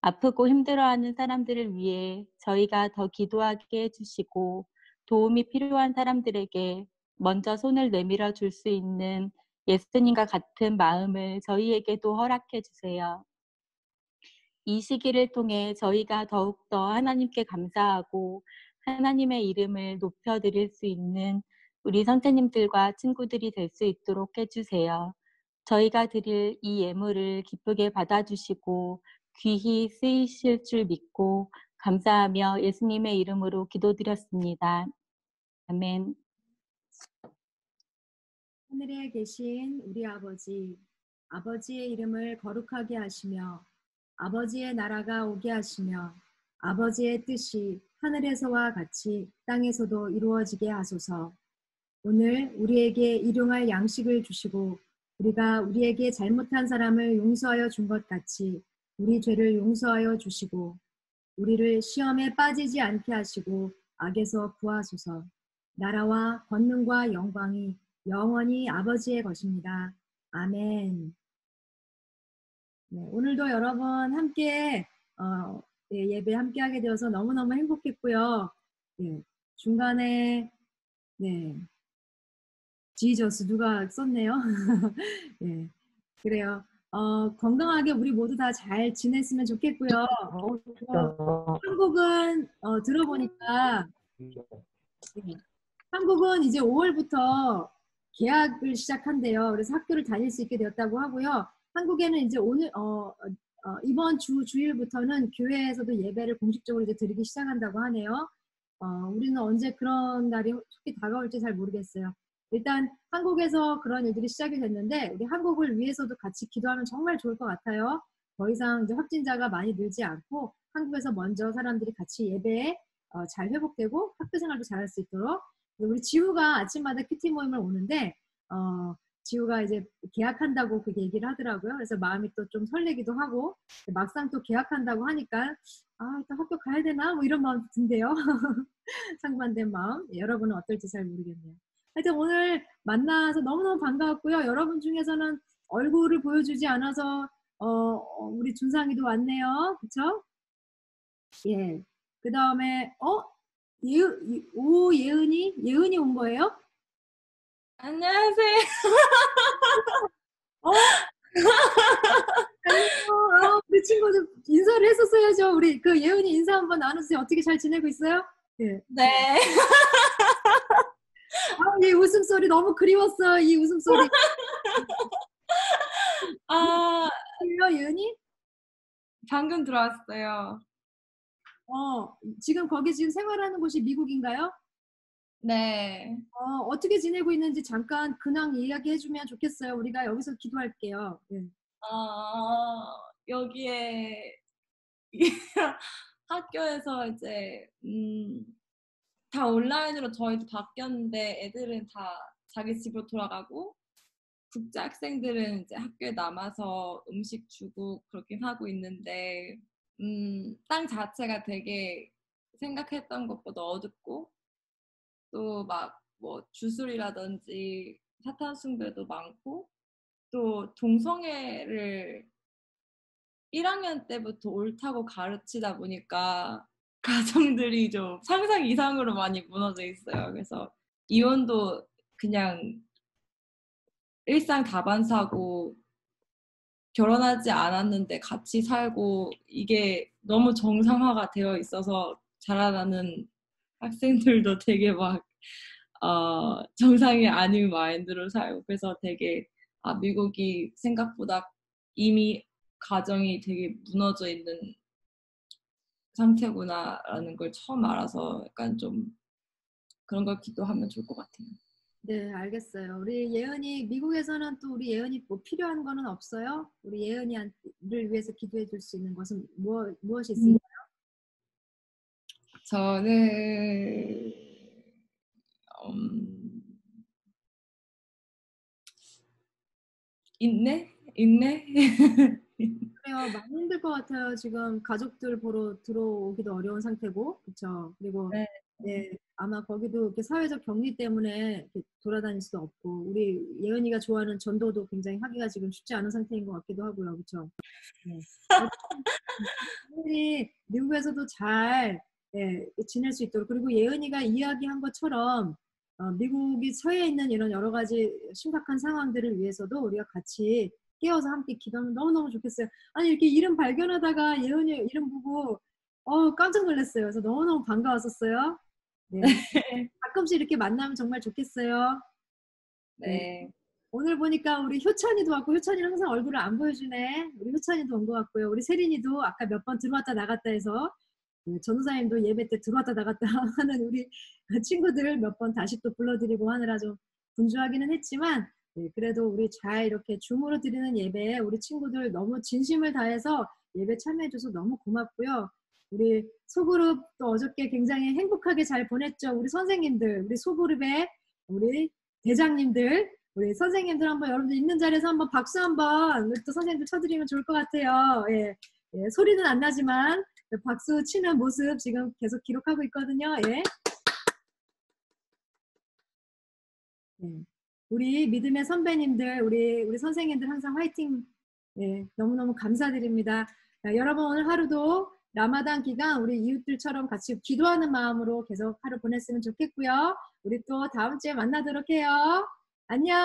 아프고 힘들어하는 사람들을 위해 저희가 더 기도하게 해주시고 도움이 필요한 사람들에게 먼저 손을 내밀어 줄 수 있는 예수님과 같은 마음을 저희에게도 허락해 주세요. 이 시기를 통해 저희가 더욱더 하나님께 감사하고 하나님의 이름을 높여드릴 수 있는 우리 선생님들과 친구들이 될 수 있도록 해주세요. 저희가 드릴 이 예물을 기쁘게 받아주시고 귀히 쓰이실 줄 믿고 감사하며 예수님의 이름으로 기도드렸습니다. 아멘. 하늘에 계신 우리 아버지, 아버지의 이름을 거룩하게 하시며 아버지의 나라가 오게 하시며 아버지의 뜻이 하늘에서와 같이 땅에서도 이루어지게 하소서. 오늘 우리에게 일용할 양식을 주시고 우리가 우리에게 잘못한 사람을 용서하여 준 것 같이 우리 죄를 용서하여 주시고 우리를 시험에 빠지지 않게 하시고 악에서 구하소서. 나라와 권능과 영광이 영원히 아버지의 것입니다. 아멘. 네, 오늘도 여러분 함께 예배 함께 하게 되어서 너무너무 행복했고요. 네, 중간에 지저스 누가 썼네요. 네, 그래요. 건강하게 우리 모두 다 잘 지냈으면 좋겠고요. 한국은 들어보니까 한국은 이제 5월부터 개학을 시작한대요. 그래서 학교를 다닐 수 있게 되었다고 하고요. 한국에는 이제 오늘 이번 주일부터는 교회에서도 예배를 공식적으로 이제 드리기 시작한다고 하네요. 우리는 언제 그런 날이 속히 다가올지 잘 모르겠어요. 일단 한국에서 그런 일들이 시작이 됐는데 우리 한국을 위해서도 같이 기도하면 정말 좋을 것 같아요. 더 이상 이제 확진자가 많이 늘지 않고 한국에서 먼저 사람들이 같이 예배에 잘 회복되고 학교 생활도 잘할 수 있도록. 우리 지우가 아침마다 큐티 모임을 오는데 지우가 이제 계약한다고 그렇게 얘기를 하더라고요. 그래서 마음이 또 좀 설레기도 하고 막상 또 계약한다고 하니까 또 학교 가야 되나 뭐 이런 마음도 든대요. 상반된 마음. 여러분은 어떨지 잘 모르겠네요. 하여튼 오늘 만나서 너무너무 반가웠고요. 여러분 중에서는 얼굴을 보여주지 않아서 우리 준상이도 왔네요. 그쵸? 예. 그 다음에 예은이 온 거예요? 안녕하세요. 안녕. 우리 친구들 인사를 했었어야죠. 우리 그 예은이 인사 한번 나눠주세요. 어떻게 잘 지내고 있어요? 네. 네. 이 웃음소리 너무 그리웠어. 이 웃음소리. 들려 예은이? 방금 들어왔어요. 지금 거기 지금 생활하는 곳이 미국인가요? 네. 어떻게 지내고 있는지 잠깐 근황 이야기해주면 좋겠어요. 우리가 여기서 기도할게요. 네. 여기에 학교에서 이제 다 온라인으로 저희도 바뀌었는데 애들은 다 자기 집으로 돌아가고 국제 학생들은 이제 학교에 남아서 음식 주고 그렇게 하고 있는데 땅 자체가 되게 생각했던 것보다 어둡고 또 막 뭐 주술이라든지 사탄 숭배도 많고 또 동성애를 1학년 때부터 옳다고 가르치다 보니까 가정들이 좀 상상 이상으로 많이 무너져 있어요. 그래서 이혼도 그냥 일상 다반사고 결혼하지 않았는데 같이 살고 이게 너무 정상화가 되어 있어서 자라나는 학생들도 되게 막 정상이 아닌 마인드로 살고 그래서 되게 미국이 생각보다 이미 가정이 되게 무너져 있는 상태구나라는 걸 처음 알아서 약간 좀 그런 걸 기도하면 좋을 것 같아요. 네, 알겠어요. 우리 예은이 미국에서는 또 우리 예은이 뭐 필요한 거는 없어요? 우리 예은이를 위해서 기도해 줄 수 있는 것은 무엇이 있을까요? 저는 있네? 그래요. 많이 힘들 것 같아요. 지금 가족들 보러 들어오기도 어려운 상태고, 그렇죠. 그리고 네, 아마 거기도 이렇게 사회적 격리 때문에 이렇게 돌아다닐 수도 없고, 우리 예은이가 좋아하는 전도도 굉장히 하기가 지금 쉽지 않은 상태인 것 같기도 하고요, 그렇죠. 네. 미국에서도 잘 지낼 수 있도록 그리고 예은이가 이야기한 것처럼 미국이 처해 있는 이런 여러 가지 심각한 상황들을 위해서도 우리가 같이 깨어서 함께 기도하면 너무너무 좋겠어요. 아니 이렇게 이름 발견하다가 예은이 이름 보고 깜짝 놀랐어요. 그래서 너무너무 반가웠었어요. 네. 가끔씩 이렇게 만나면 정말 좋겠어요. 네. 오늘 보니까 우리 효찬이도 왔고, 효찬이는 항상 얼굴을 안 보여주네. 우리 효찬이도 온 것 같고요. 우리 세린이도 아까 몇 번 들어왔다 나갔다 해서 전도사님도 예배 때 들어왔다 나갔다 하는 우리 친구들 몇 번 다시 또 불러드리고 하느라 좀 분주하기는 했지만 그래도 우리 잘 이렇게 줌으로 드리는 예배에 우리 친구들 너무 진심을 다해서 예배 참여해줘서 너무 고맙고요. 우리 소그룹 또 어저께 굉장히 행복하게 잘 보냈죠. 우리 선생님들, 우리 소그룹의 우리 대장님들, 우리 선생님들 한번 여러분들 있는 자리에서 한번 박수 한번 또 선생님들 쳐드리면 좋을 것 같아요. 예, 소리는 안 나지만 박수 치는 모습 지금 계속 기록하고 있거든요. 예. 우리 믿음의 선배님들, 우리 선생님들 항상 화이팅. 너무너무 감사드립니다. 자, 여러분 오늘 하루도 라마단 기간 우리 이웃들처럼 같이 기도하는 마음으로 계속 하루 보냈으면 좋겠고요. 우리 또 다음 주에 만나도록 해요. 안녕.